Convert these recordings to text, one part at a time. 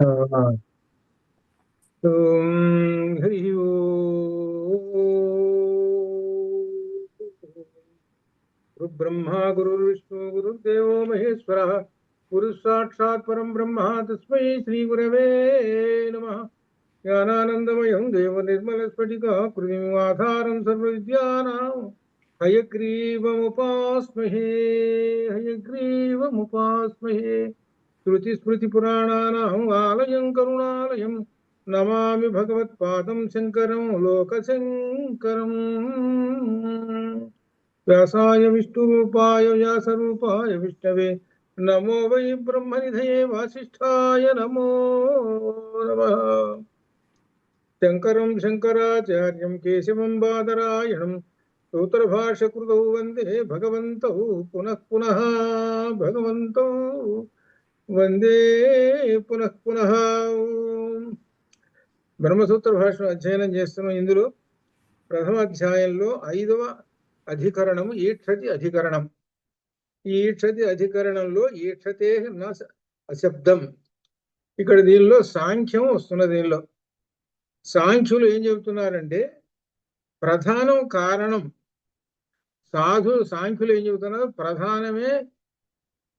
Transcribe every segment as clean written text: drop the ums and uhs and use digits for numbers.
హరి గురు బ్రహ్మ గురుర్విష్ణు గురుర్దేవో మహేశ్వర గురు సాక్షాత్ పరం బ్రహ్మ తస్మై శ్రీ గురవే నమః. జ్ఞానానందమయం దేవ నిర్మల స్ఫటిక కృతిమాధారం సర్వ విద్యానాం హయగ్రీవముపాస్మహే హయగ్రీవముపాస్మహే. శృతి స్మృతి పురాణానాం ఆలయం కరుణాలయం నమామి భగవత్పాదం శంకరం లోకశంకరం. వ్యాసాయ విష్ణురూపాయ వ్యాసరూపాయ విష్ణవే నమో వై బ్రహ్మనిధయే వాసిష్ఠాయ నమో నమః. శంకరం శంకరాచార్యం కేశవం బాదరాయణం సూత్రభాష్యకృతౌ వందే భగవంతౌ పునః పునః భగవంతౌ వందే పునః పునః. బ్రహ్మసూత్ర భాషను అధ్యయనం చేస్తున్నాం. ఇందులో ప్రథమ అధ్యాయంలో 5వ అధికరణము ఈక్షతి అధికరణం. ఈ ఈక్షతి అధికరణంలో ఈక్షతే న అశబ్దం. ఇక్కడ దీనిలో సాంఖ్యం వస్తున్నది. దీనిలో సాంఖ్యులు ఏం చెబుతున్నారంటే ప్రధానం కారణం. సాంఖ్యులు ఏం చెబుతున్నారు? ప్రధానమే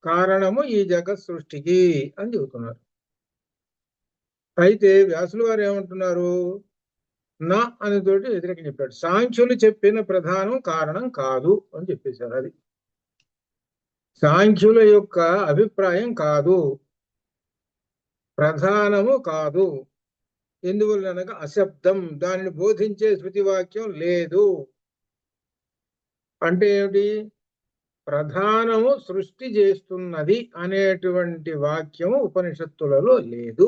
కారణము ఈ జగత్ సృష్టికి అని చెబుతున్నారు. అయితే వ్యాసులు వారు ఏమంటున్నారు? నా అని తోటి వ్యతిరేకం చెప్పాడు. సాంఖ్యులు చెప్పిన ప్రధానం కారణం కాదు అని చెప్పేశారు. అది సాంఖ్యుల యొక్క అభిప్రాయం కాదు, ప్రధానము కాదు. ఎందువల్లనగా అశబ్దం, దానిని బోధించే శృతివాక్యం లేదు. అంటే ఏమిటి? ప్రధానము సృష్టి చేస్తున్నది అనేటువంటి వాక్యము ఉపనిషత్తులలో లేదు.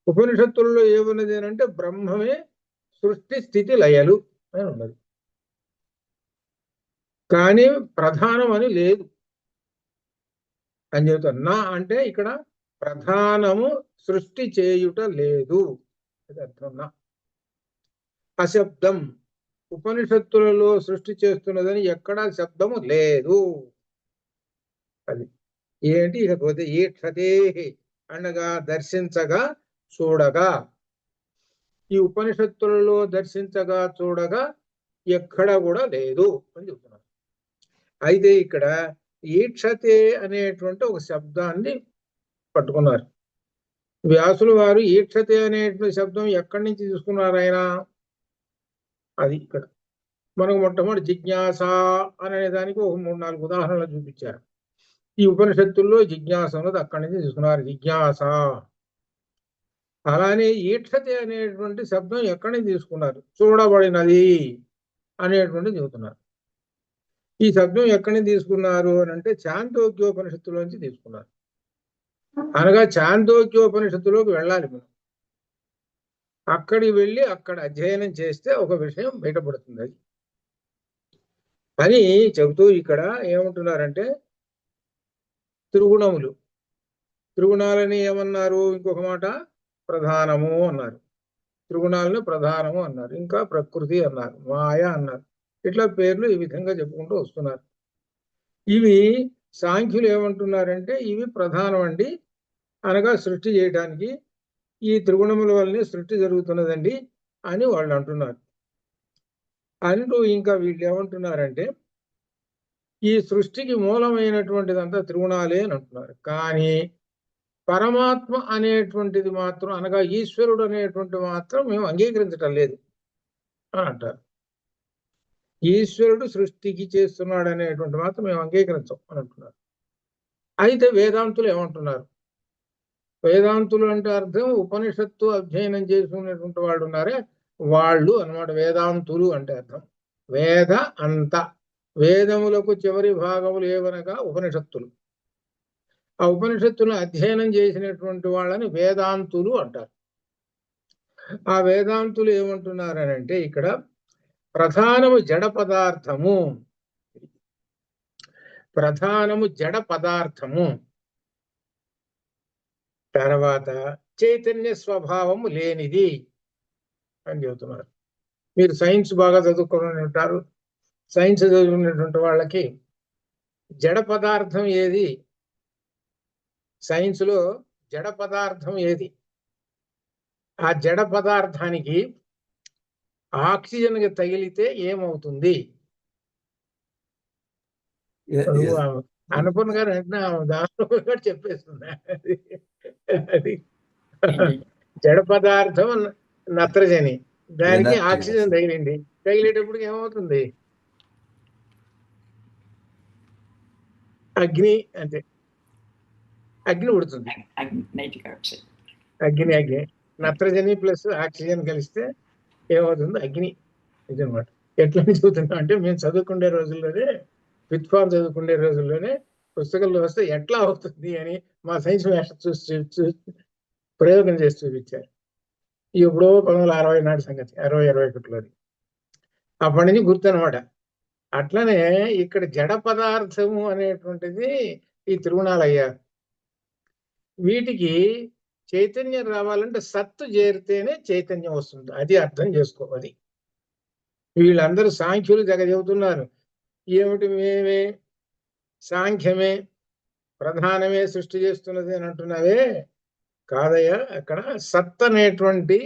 ఉపనిషత్తులలో ఏమున్నది అంటే బ్రహ్మమే సృష్టి స్థితి లయలు అని ఉన్నది, కానీ ప్రధానం అని లేదు అని చెబుతారు. నా అంటే ఇక్కడ ప్రధానము సృష్టి చేయుట లేదు అది అర్థం. నా అశబ్దం, ఉపనిషత్తులలో సృష్టి చేస్తున్నదని ఎక్కడా శబ్దము లేదు. అది ఏంటి? ఇకపోతే ఈక్షతే అనగా దర్శించగా చూడగా. ఈ ఉపనిషత్తులలో దర్శించగా చూడగా ఎక్కడ కూడా లేదు అని చెప్తున్నారు. అయితే ఇక్కడ ఈక్షతే అనేటువంటి ఒక శబ్దాన్ని పట్టుకున్నారు వ్యాసులు వారు. ఈక్షతే అనేటువంటి శబ్దం ఎక్కడి నుంచి తీసుకున్నారు ఆయన? అది ఇక్కడ మనకు మొట్టమొదటి జిజ్ఞాస అనే దానికి ఒక 3-4 ఉదాహరణలు చూపించారు. ఈ ఉపనిషత్తుల్లో జిజ్ఞాస ఉన్నది అక్కడి నుంచి తీసుకున్నారు, జిజ్ఞాస. అలానే ఈక్షతే అనేటువంటి శబ్దం ఎక్కడి నుంచి తీసుకున్నారు? చూడబడినది అనేటువంటి చెబుతున్నారు. ఈ శబ్దం ఎక్కడి నుంచి తీసుకున్నారు అని అంటే చాందోగ్యోపనిషత్తులోంచి తీసుకున్నారు. అనగా చాందోగ్యోపనిషత్తులోకి వెళ్ళాలి మనం. అక్కడికి వెళ్ళి అక్కడ అధ్యయనం చేస్తే ఒక విషయం బయటపడుతుంది. అది అని చెబుతూ ఇక్కడ ఏమంటున్నారంటే త్రిగుణములు, త్రిగుణాలని ఏమన్నారు? ఇంకొక మాట ప్రధానము అన్నారు, త్రిగుణాలను ప్రధానము అన్నారు, ఇంకా ప్రకృతి అన్నారు, మాయ అన్నారు. ఇట్లా పేర్లు ఈ విధంగా చెప్పుకుంటూ వస్తున్నారు. ఇవి సాంఖ్యులు ఏమంటున్నారంటే ఇవి ప్రధానం అండి, అనగా సృష్టి చేయడానికి ఈ త్రిగుణముల వల్లనే సృష్టి జరుగుతున్నదండి అని వాళ్ళు అంటున్నారు. అంటూ ఇంకా వీళ్ళు ఏమంటున్నారంటే ఈ సృష్టికి మూలమైనటువంటిదంతా త్రిగుణాలే అని అంటున్నారు. కానీ పరమాత్మ అనేటువంటిది మాత్రం, అనగా ఈశ్వరుడు అనేటువంటి మాత్రం మేము అంగీకరించటం లేదు అని అంటారు. ఈశ్వరుడు సృష్టికి చేస్తున్నాడు అనేటువంటి మాత్రం మేము అంగీకరించం అని అంటున్నారు. అయితే వేదాంతులు ఏమంటున్నారు? వేదాంతులు అంటే అర్థం ఉపనిషత్తు అధ్యయనం చేసుకునేటువంటి వాళ్ళు ఉన్నారే వాళ్ళు అన్నమాట. వేదాంతులు అంటే అర్థం వేద అంత, వేదములకు చివరి భాగములు ఏవనగా ఉపనిషత్తులు. ఆ ఉపనిషత్తులను అధ్యయనం చేసినటువంటి వాళ్ళని వేదాంతులు అంటారు. ఆ వేదాంతులు ఏమంటున్నారనంటే ఇక్కడ ప్రధానము జడ పదార్థము, ప్రధానము జడ పదార్థము, తర్వాత చైతన్య స్వభావము లేనిది అని చెబుతున్నారు. మీరు సైన్స్ బాగా చదువుకొని ఉంటారు. సైన్స్ చదువుకునేటువంటి వాళ్ళకి జడ పదార్థం ఏది? సైన్స్లో జడ పదార్థం ఏది, ఆ జడ పదార్థానికి ఆక్సిజన్ తగిలితే ఏమవుతుంది? అన్నపూర్ణ గారు వెంటనే దాంట్లో చెప్పేస్తున్నా. అది జడ పదార్థం నత్రజని, దానికి ఆక్సిజన్ తగిలింది, తగిలేటప్పుడు ఏమవుతుంది? అగ్ని. అంతే, అగ్ని ఉడుతుంది. అగ్ని నత్రజని ప్లస్ ఆక్సిజన్ కలిస్తే ఏమవుతుంది? అగ్ని. ఇదనమాట. ఎట్లా చదువుతున్నాం అంటే, మేము చదువుకునే రోజుల్లోనే, విద్వాన్ చదువుకునే రోజుల్లోనే పుస్తకంలో వస్తే ఎట్లా అవుతుంది అని మా సైన్స్ మాస్టర్ చూసి ప్రయోగం చేసి చూపించారు. ఎప్పుడో 1960 నాటి సంగతి, 60-61లోది. అప్పటి నుంచి గుర్తు అనమాట. అట్లనే ఇక్కడ జడ పదార్థము అనేటువంటిది ఈ త్రిగుణాలయ్యా. వీటికి చైతన్యం రావాలంటే సత్తు చేరితేనే చైతన్యం వస్తుంది. అది అర్థం చేసుకోవాలి. వీళ్ళందరూ సాంఖ్యులు తెగ చెబుతున్నారు, ఏమిటి మేమే సాంఖ్యమే ప్రధానమే సృష్టి చేస్తున్నది అని అంటున్నావే. కాదయ్యా, అక్కడ సత్ అనేటువంటి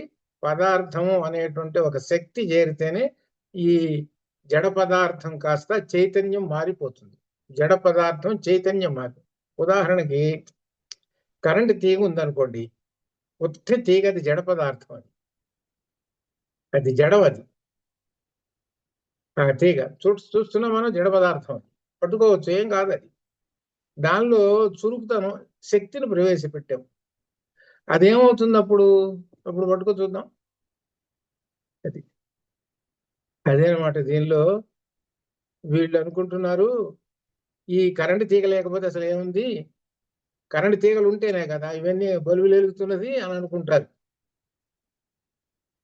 పదార్థము అనేటువంటి ఒక శక్తి చేరితేనే ఈ జడ పదార్థం కాస్త చైతన్యం మారిపోతుంది. జడ పదార్థం చైతన్యం మారి. ఉదాహరణకి కరెంటు తీగ ఉందనుకోండి, ఉత్తి తీగ, అది జడ పదార్థం, అది జడం. అది తీగ చూస్తున్నాం మనం, జడ పదార్థం, అది పట్టుకోవచ్చు, ఏం కాదు. అది దానిలో చురుకుతనం, శక్తిని ప్రవేశపెట్టాం. అదేమవుతుంది అప్పుడు పట్టుకో చూద్దాం. అది అదేనమాట. దీనిలో వీళ్ళు అనుకుంటున్నారు, ఈ కరెంటు తీగ లేకపోతే అసలు ఏముంది, కరెంటు తీగలు ఉంటేనే కదా ఇవన్నీ బల్బులు వెలుగుతున్నది అని అనుకుంటారు.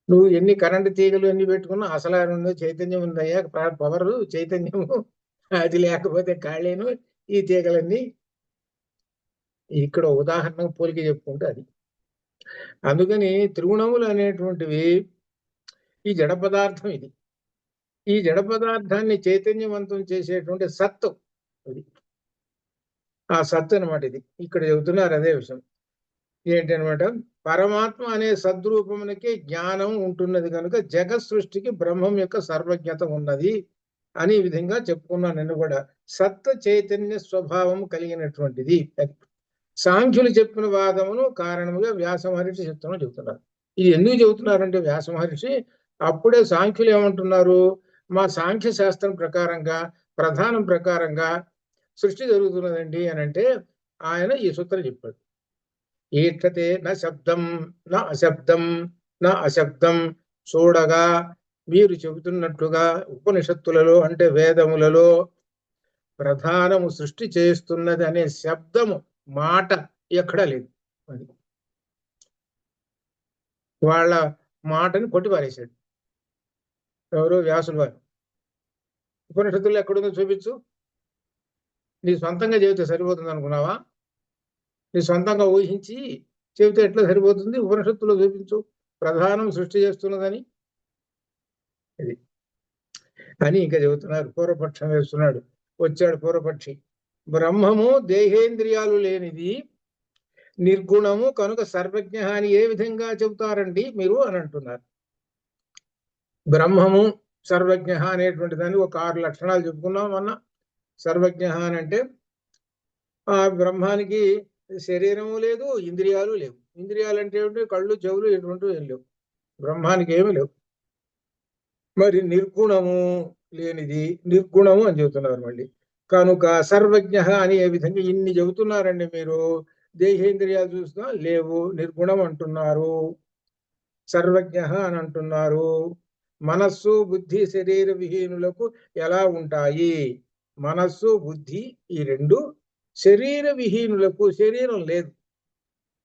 నువ్వు ఎన్ని కరెంటు తీగలు ఎన్ని పెట్టుకున్నా అసలు ఉంది, చైతన్యం ఉందయ్యా, పవర్ చైతన్యము, అది లేకపోతే ఖాళీను ఈ తీగలన్నీ. ఇక్కడ ఉదాహరణకు పోలిక చెప్పుకుంటే అది. అందుకని త్రిగుణములు అనేటువంటివి ఈ జడ పదార్థం. ఇది ఈ జడ పదార్థాన్ని చైతన్యవంతం చేసేటువంటి సత్తు, ఇది ఆ సత్తు అనమాట. ఇది ఇక్కడ చెబుతున్నారు అదే విషయం. ఏంటనమాట, పరమాత్మ అనే సద్రూపమునకే జ్ఞానం ఉంటున్నది కనుక జగత్ సృష్టికి బ్రహ్మం యొక్క సర్వజ్ఞత ఉన్నది అనే విధంగా చెప్పుకున్నాను. నేను కూడా సత్వ చైతన్య స్వభావం కలిగినటువంటిది. సాంఖ్యులు చెప్పిన వాదమును కారణముగా వ్యాస మహర్షి చెబుతున్నారు. ఇది ఎందుకు చెబుతున్నారంటే, వ్యాస మహర్షి అప్పుడే సాంఖ్యులు ఏమంటున్నారు, మా సాంఖ్య శాస్త్రం ప్రకారంగా, ప్రధానం ప్రకారంగా సృష్టి జరుగుతున్నదండి అని అంటే, ఆయన ఈ సూత్రం చెప్పాడు. ఈక్షతే నా శబ్దం నా అశబ్దం నా అశబ్దం. చూడగా మీరు చెబుతున్నట్లుగా ఉపనిషత్తులలో అంటే వేదములలో ప్రధానము సృష్టి చేస్తున్నది అనే శబ్దము, మాట ఎక్కడా లేదు. అది వాళ్ళ మాటని కొట్టిపారేశాడు ఎవరు, వ్యాసుల వారు. ఉపనిషత్తుల్లో ఎక్కడుందో చూపించు. నీ సొంతంగా చెబితే సరిపోతుంది అనుకున్నావా? నీ సొంతంగా ఊహించి చెబితే ఎట్లా సరిపోతుంది? ఉపనిషత్తులో చూపించు ప్రధానం సృష్టి చేస్తున్నదని. ఇది అని ఇంకా చెబుతున్నారు. పూర్వపక్షం వేస్తున్నాడు. వచ్చాడు పూర్వపక్షి. బ్రహ్మము దేహేంద్రియాలు లేనిది, నిర్గుణము కనుక సర్వజ్ఞ అని ఏ విధంగా చెబుతారండి మీరు అని అంటున్నారు. బ్రహ్మము సర్వజ్ఞ అనేటువంటి దాన్ని ఒక 6 లక్షణాలు చెప్పుకున్నాం మొన్న. సర్వజ్ఞ అని అంటే ఆ బ్రహ్మానికి శరీరము లేదు, ఇంద్రియాలు లేవు. ఇంద్రియాలు అంటే ఏమిటి? కళ్ళు, చెవులు, ఎటువంటివి ఏం లేవు. బ్రహ్మానికి ఏమి లేవు. మరి నిర్గుణము లేనిది, నిర్గుణము అని చెబుతున్నారు మళ్ళీ. కనుక సర్వజ్ఞ అని ఏ విధంగా ఇన్ని చెబుతున్నారండి మీరు. దేహేంద్రియాలు చూసినా లేవు, నిర్గుణం అంటున్నారు, సర్వజ్ఞ అని అంటున్నారు. మనస్సు బుద్ధి శరీర విహీనులకు ఎలా ఉంటాయి? మనస్సు బుద్ధి ఈ రెండు శరీర విహీనులకు, శరీరం లేదు,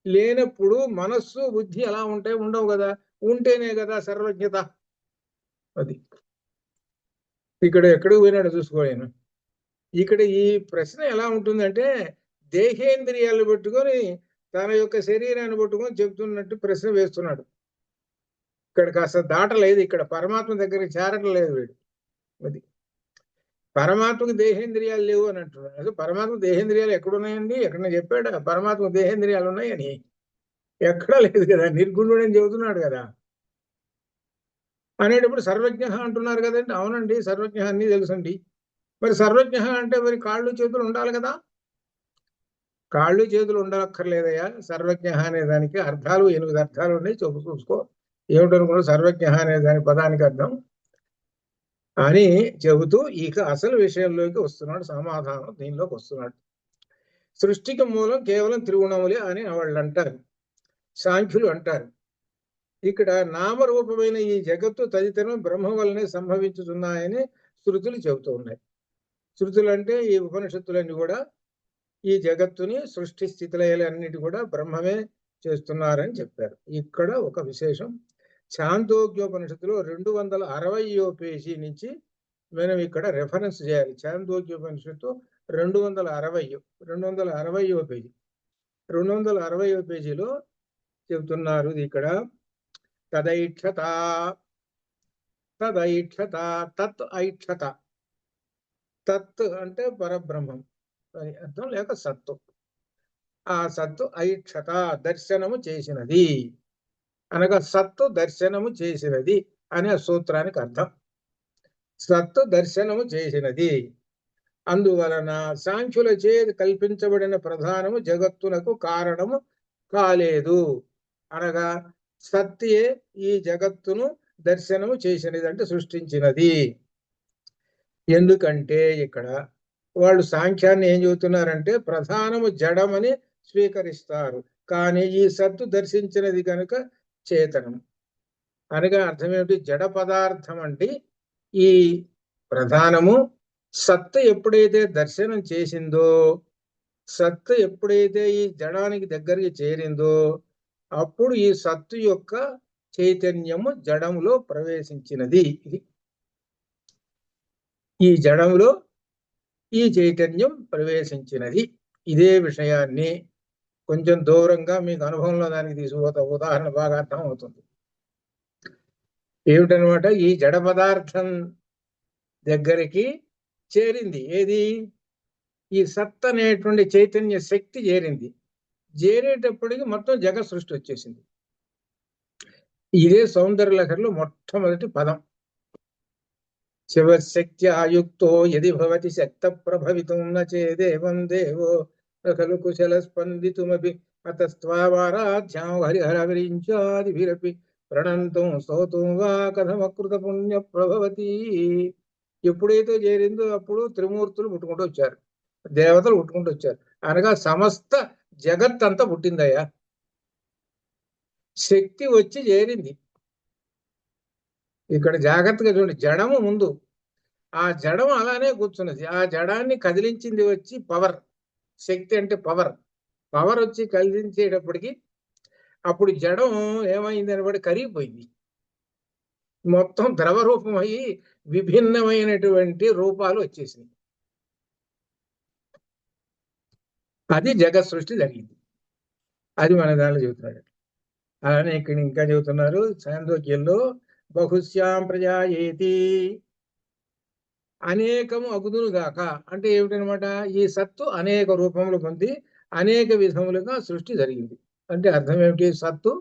లేనప్పుడు మనస్సు బుద్ధి ఎలా ఉంటాయి? ఉండవు కదా. ఉంటేనే కదా సర్వజ్ఞత. అది ఇక్కడ ఎక్కడికి పోయినాడు చూసుకోలేను. ఇక్కడ ఈ ప్రశ్న ఎలా ఉంటుందంటే, దేహేంద్రియాలు పెట్టుకొని తన యొక్క శరీరాన్ని పట్టుకొని చెబుతున్నట్టు ప్రశ్న వేస్తున్నాడు. ఇక్కడ కాస్త దాటలేదు, ఇక్కడ పరమాత్మ దగ్గరికి చేరటం లేదు వీడు. అది పరమాత్మకు దేహేంద్రియాలు లేవు అని అంటున్నారు. అసలు పరమాత్మ దేహేంద్రియాలు ఎక్కడున్నాయండి? ఎక్కడన్నా చెప్పాడా పరమాత్మ దేహేంద్రియాలు ఉన్నాయని? ఎక్కడా లేదు కదా, నిర్గుణుడని చెబుతున్నాడు కదా. అనేటప్పుడు సర్వజ్ఞ అంటున్నారు కదండి. అవునండి, సర్వజ్ఞ అన్నీ తెలుసండి. మరి సర్వజ్ఞ అంటే మరి కాళ్ళు చేతులు ఉండాలి కదా. కాళ్ళు చేతులు ఉండక్కర్లేదయ్యా. సర్వజ్ఞ అనే దానికి అర్థాలు 8 అర్థాలు ఉన్నాయి, చూసుకో. ఏమిటనుకున్నా సర్వజ్ఞ అనే దాని పదానికి అర్థం అని చెబుతూ ఇక అసలు విషయంలోకి వస్తున్నాడు. సమాధానం దీనిలోకి వస్తున్నాడు. సృష్టికి మూలం కేవలం త్రిగుణములే అని వాళ్ళు అంటారు, సాంఖ్యులు అంటారు. ఇక్కడ నామరూపమైన ఈ జగత్తు తదితరం బ్రహ్మ వల్లనే సంభవించుతున్నాయని శృతులు చెబుతూ ఉన్నాయి. శృతులు అంటే ఈ ఉపనిషత్తులన్నీ కూడా ఈ జగత్తుని సృష్టి స్థితిలయాలు అన్నిటి కూడా బ్రహ్మమే చేస్తున్నారని చెప్పారు. ఇక్కడ ఒక విశేషం, ఛాందోగ్యోపనిషత్తులో 260వ పేజీ నుంచి మనం ఇక్కడ రెఫరెన్స్ చేయాలి. ఛాందోగ్యోపనిషత్తు 260వ పేజీ. 260వ పేజీలో చెబుతున్నారు ఇక్కడ, తదైక్షత తదైక్షత తత్ ఐక్షత. తత్ అంటే పరబ్రహ్మం అని అర్థం, లేక సత్తు. ఆ సత్తు ఐక్షత దర్శనము చేసినది అనగా సత్తు దర్శనము చేసినది అనే సూత్రానికి అర్థం. సత్తు దర్శనము చేసినది. అందువలన సాంఖ్యులచే కల్పించబడిన ప్రధానము జగత్తునకు కారణము కాలేదు అనగా సత్యే ఈ జగత్తును దర్శనము చేసినది అంటే సృష్టించినది. ఎందుకంటే ఇక్కడ వాళ్ళు సాంఖ్యాన్ని ఏం చెబుతున్నారంటే ప్రధానము జడమని స్వీకరిస్తారు, కానీ ఈ సత్తు దర్శించినది కనుక చేతనం. అనగా అర్థం ఏమిటి? జడ పదార్థం అంటే ఈ ప్రధానము సత్తు ఎప్పుడైతే దర్శనం చేసిందో, సత్తు ఎప్పుడైతే ఈ జడానికి దగ్గరికి చేరిందో, అప్పుడు ఈ సత్తు యొక్క చైతన్యము జడములో ప్రవేశించినది. ఇది ఈ జడములో ఈ చైతన్యం ప్రవేశించినది. ఇదే విషయాన్ని కొంచెం దూరంగా మీకు అనుభవంలో దానికి తీసుకుపోతా ఉదాహరణ బాగా అర్థం అవుతుంది. ఏమిటనమాట? ఈ జడ పదార్థం దగ్గరికి చేరింది ఏది? ఈ సత్ అనేటువంటి చైతన్య శక్తి చేరింది. చేరేటప్పటికి మొత్తం జగత్ సృష్టి వచ్చేసింది. ఇదే సౌందర్య లహరిలో మొట్టమొదటి పదం. శివశక్త్యాయుక్తో యది భవతి శక్త ప్రభవితుం న చేదేవం దేవో ఖలు కుశల స్పందితుమపి అతస్త్వారాధ్యాం హరిహరవిరించాదిభిరపి ప్రణంతం స్తోతుం వా కథమకృత పుణ్య ప్రభవతి. ఎప్పుడైతే చేరిందో అప్పుడు త్రిమూర్తులు పుట్టుకుంటూ వచ్చారు, దేవతలు పుట్టుకుంటూ వచ్చారు. అనగా సమస్త జగత్ అంతా పుట్టిందయ్యా. శక్తి వచ్చి చేరింది. ఇక్కడ జాగ్రత్తగా చూడండి, జడము ముందు, ఆ జడం అలానే కూర్చున్నది. ఆ జడాన్ని కదిలించింది వచ్చి పవర్. శక్తి అంటే పవర్. పవర్ వచ్చి కదిలించేటప్పటికి అప్పుడు జడం ఏమైంది అనబడి కరిగిపోయింది. మొత్తం ద్రవ రూపం అయ్యి విభిన్నమైనటువంటి రూపాలు వచ్చేసింది. అది జగత్ సృష్టి జరిగింది. అది మన దానిలో చెబుతున్నాడు. అలానే ఇక్కడ ఇంకా చెబుతున్నారు చాందోగ్యంలో, బహుశ్యాం ప్రజాయేతి, అనేకము అగుదును గాక. అంటే ఏమిటనమాట? ఈ సత్తు అనేక రూపములు పొంది అనేక విధములుగా సృష్టి జరిగింది. అంటే అర్థం ఏమిటి? సత్తు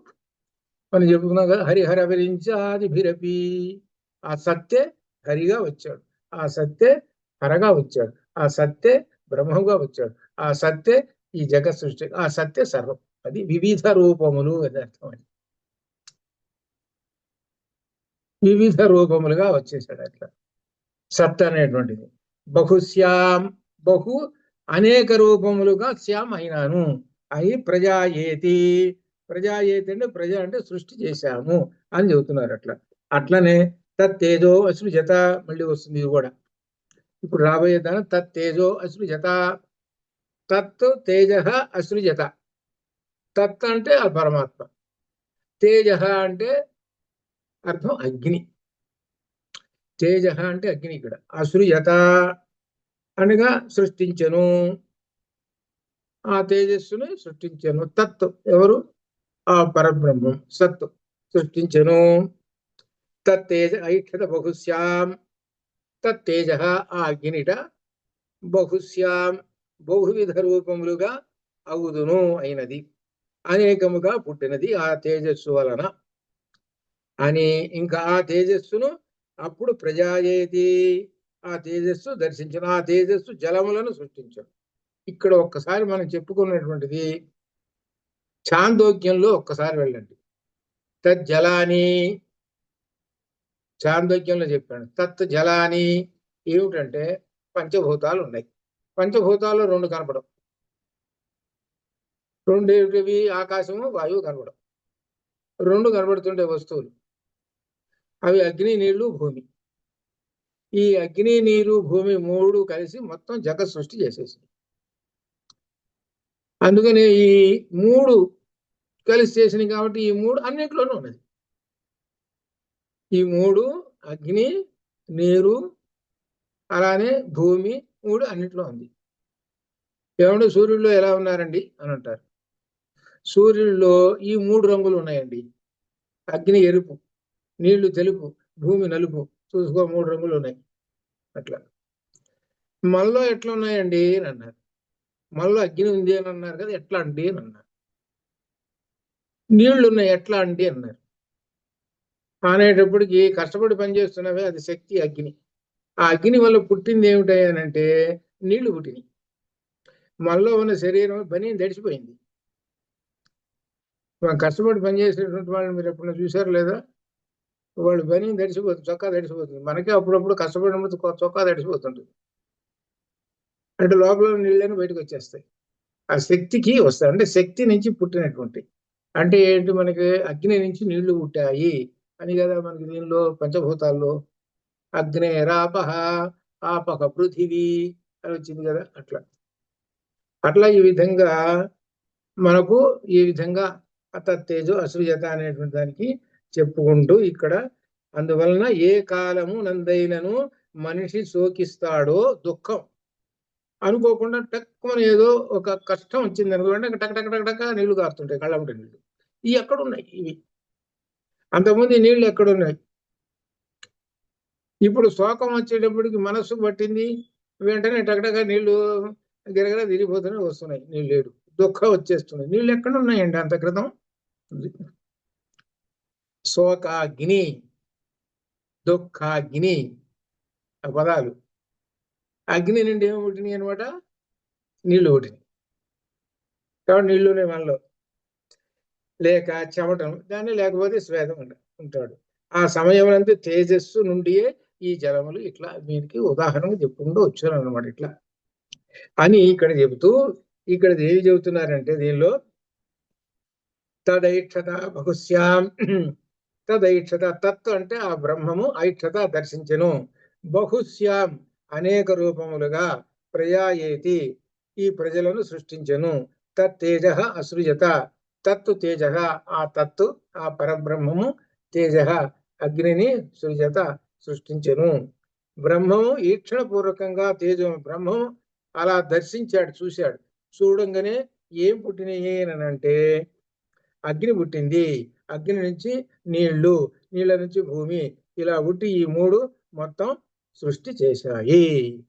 మనం చెప్పుకున్నాం కదా, హరిహర విరించాదిభిరపి. ఆ సత్తే హరిగా వచ్చాడు, ఆ సత్తే హరగా వచ్చాడు, ఆ సత్తే బ్రహ్మగా వచ్చాడు, ఆ సత్తే ఈ జగత్ సృష్టి, ఆ సత్తే సర్వం. అది వివిధ రూపములు అని అర్థం. అది వివిధ రూపములుగా వచ్చేసాడు అట్లా సత్ అనేటువంటిది. బహుశ్యాం, బహు అనేక రూపములుగా శ్యాం అయినాను. అయి ప్రజాయేతి. ప్రజాయేతి అంటే ప్రజ అంటే సృష్టి చేశాము అని చెబుతున్నారు. అట్లనే తత్తేజో అసృజత, మళ్ళీ వస్తుంది ఇది కూడా ఇప్పుడు రాబోయే దాని. తత్తేజో అసృజత, తత్ తేజ అసృజత. తత్ అంటే ఆ పరమాత్మ, తేజ అంటే అర్థం అగ్ని. తేజ అంటే అగ్ని. ఇక్కడ అసృజత అనగా సృష్టించను, ఆ తేజస్సుని సృష్టించను. తత్ ఎవరు? ఆ పరబ్రహ్మం సత్ సృష్టించను. తత్తేజ ఐక్షత బహుశ్యాం. తేజ ఆ అగ్నిట బహుశ్యాం బహువిధ రూపములుగా అవుదును అయినది, అనేకముగా పుట్టినది ఆ తేజస్సు వలన అని. ఇంకా ఆ తేజస్సును అప్పుడు ప్రజాయేతి, ఆ తేజస్సు దర్శించను, ఆ తేజస్సు జలములను సృష్టించను. ఇక్కడ ఒక్కసారి మనం చెప్పుకున్నటువంటిది ఛాందోగ్యంలో ఒక్కసారి వెళ్ళండి. తజ్జలాని ఛాందోగ్యంలో చెప్పాను. తత్ జలాని ఏమిటంటే పంచభూతాలు ఉన్నాయి. పంచభూతాల్లో రెండు కనపడం. రెండు ఏమిటివి? ఆకాశము వాయువు కనపడం. రెండు కనబడుతుండే వస్తువులు అవి అగ్ని, నీళ్లు, భూమి. ఈ అగ్ని, నీరు, భూమి మూడు కలిసి మొత్తం జగత్ సృష్టి చేసేసింది. అందుకని ఈ మూడు కలిసి చేసినాయి కాబట్టి ఈ మూడు అన్నింటిలోనూ ఉన్నది. ఈ మూడు అగ్ని, నీరు, అలానే భూమి మూడు అన్నింటిలో ఉంది. ఏమంటే సూర్యుడిలో ఎలా ఉన్నారండి అని అంటారు. సూర్యుడిలో ఈ మూడు రంగులు ఉన్నాయండి. అగ్ని ఎరుపు, నీళ్లు తెలుపు, భూమి నలుపు. చూసుకో, మూడు రంగులు ఉన్నాయి. అట్లా మనలో ఎట్లా ఉన్నాయండి అని అన్నారు. మనలో అగ్ని ఉంది అని అన్నారు కదా, ఎట్లా అండి అని అన్నారు. నీళ్లు ఉన్నాయి ఎట్లా అండి అన్నారు. అనేటప్పటికి కష్టపడి పనిచేస్తున్నవే అది శక్తి, అగ్ని. ఆ అగ్ని వల్ల పుట్టింది ఏమిటాయనంటే నీళ్లు పుట్టినాయి. మనలో ఉన్న శరీరం పని దడిచిపోయింది. మనం కష్టపడి పనిచేసేటువంటి వాళ్ళు మీరు ఎప్పుడైనా చూసారు లేదా? వాళ్ళు పని దడిచిపోతుంది, చొక్కా దడిచిపోతుంది. మనకే అప్పుడప్పుడు కష్టపడినప్పుడు చొక్కా దడిచిపోతుంటుంది. అంటే లోపల నీళ్ళని బయటకు వచ్చేస్తాయి. ఆ శక్తికి వస్తాయి. అంటే శక్తి నుంచి పుట్టినటువంటి, అంటే ఏంటి, మనకి అగ్ని నుంచి నీళ్లు పుట్టాయి అని కదా మనకి దీనిలో పంచభూతాల్లో అగ్నే రాపహ ఆపహ పృథివీ అని వచ్చింది కదా. అట్లా అట్లా ఈ విధంగా మనకు ఈ విధంగా తేజో అసూయత అనేటువంటి దానికి చెప్పుకుంటూ ఇక్కడ, అందువలన ఏ కాలము నందైనను మనిషి శోకిస్తాడో దుఃఖం అనుకోకుండా టక్కుమని ఏదో ఒక కష్టం వచ్చింది అనుకోండి, టక్ టక్ టక్ టక్ నీళ్లు కారుతుంటాయి, కళ్ళంటే నీళ్లు. ఇవి ఎక్కడున్నాయి? ఇవి అంతకుముందు ఈ నీళ్లు ఎక్కడున్నాయి? ఇప్పుడు శోకం వచ్చేటప్పటికి మనస్సు పట్టింది, వెంటనే టకటక నీళ్లు గిరగిర తిరిగిపోతూనే వస్తున్నాయి. నీళ్ళు లేడు, దుఃఖం వచ్చేస్తున్నాయి. నీళ్ళు ఎక్కడ ఉన్నాయండి అంత క్రితం? శోకాగ్ని, దుఃఖాగ్ని ఆ పదాలు. అగ్ని నుండి ఏమి పుట్టినాయి అనమాట? నీళ్లు పుట్టినాయి. కాబట్టి నీళ్లునే మనలో. లేక చెమటం దాన్ని, లేకపోతే స్వేదం ఉంటాడు. ఆ సమయం అంతా తేజస్సు నుండియే ఈ జలములు ఇట్లా దీనికి ఉదాహరణ చెప్పుకుంటూ వచ్చాను అనమాట. ఇట్లా అని ఇక్కడ చెబుతూ, ఇక్కడ ఏమి చెబుతున్నారంటే దీనిలో తదైక్షత బహుశ్యాం తదైక్షత, తత్ అంటే ఆ బ్రహ్మము, ఐక్షత దర్శించెను, బహుశ్యాం అనేక రూపములుగా, ప్రయాయేతి ఈ ప్రజలను సృష్టించెను, తేజ అసృజత తత్తు తేజ ఆ తత్తు ఆ పరబ్రహ్మము, తేజ అగ్నిని, సృజత సృష్టించెను. బ్రహ్మము ఈక్షణ పూర్వకంగా తేజం బ్రహ్మము అలా దర్శించాడు, చూశాడు. చూడంగానే ఏం పుట్టినాయి అని అంటే అగ్ని పుట్టింది, అగ్ని నుంచి నీళ్లు, నీళ్ళ నుంచి భూమి, ఇలా పుట్టి ఈ మూడు మొత్తం సృష్టి చేశాయి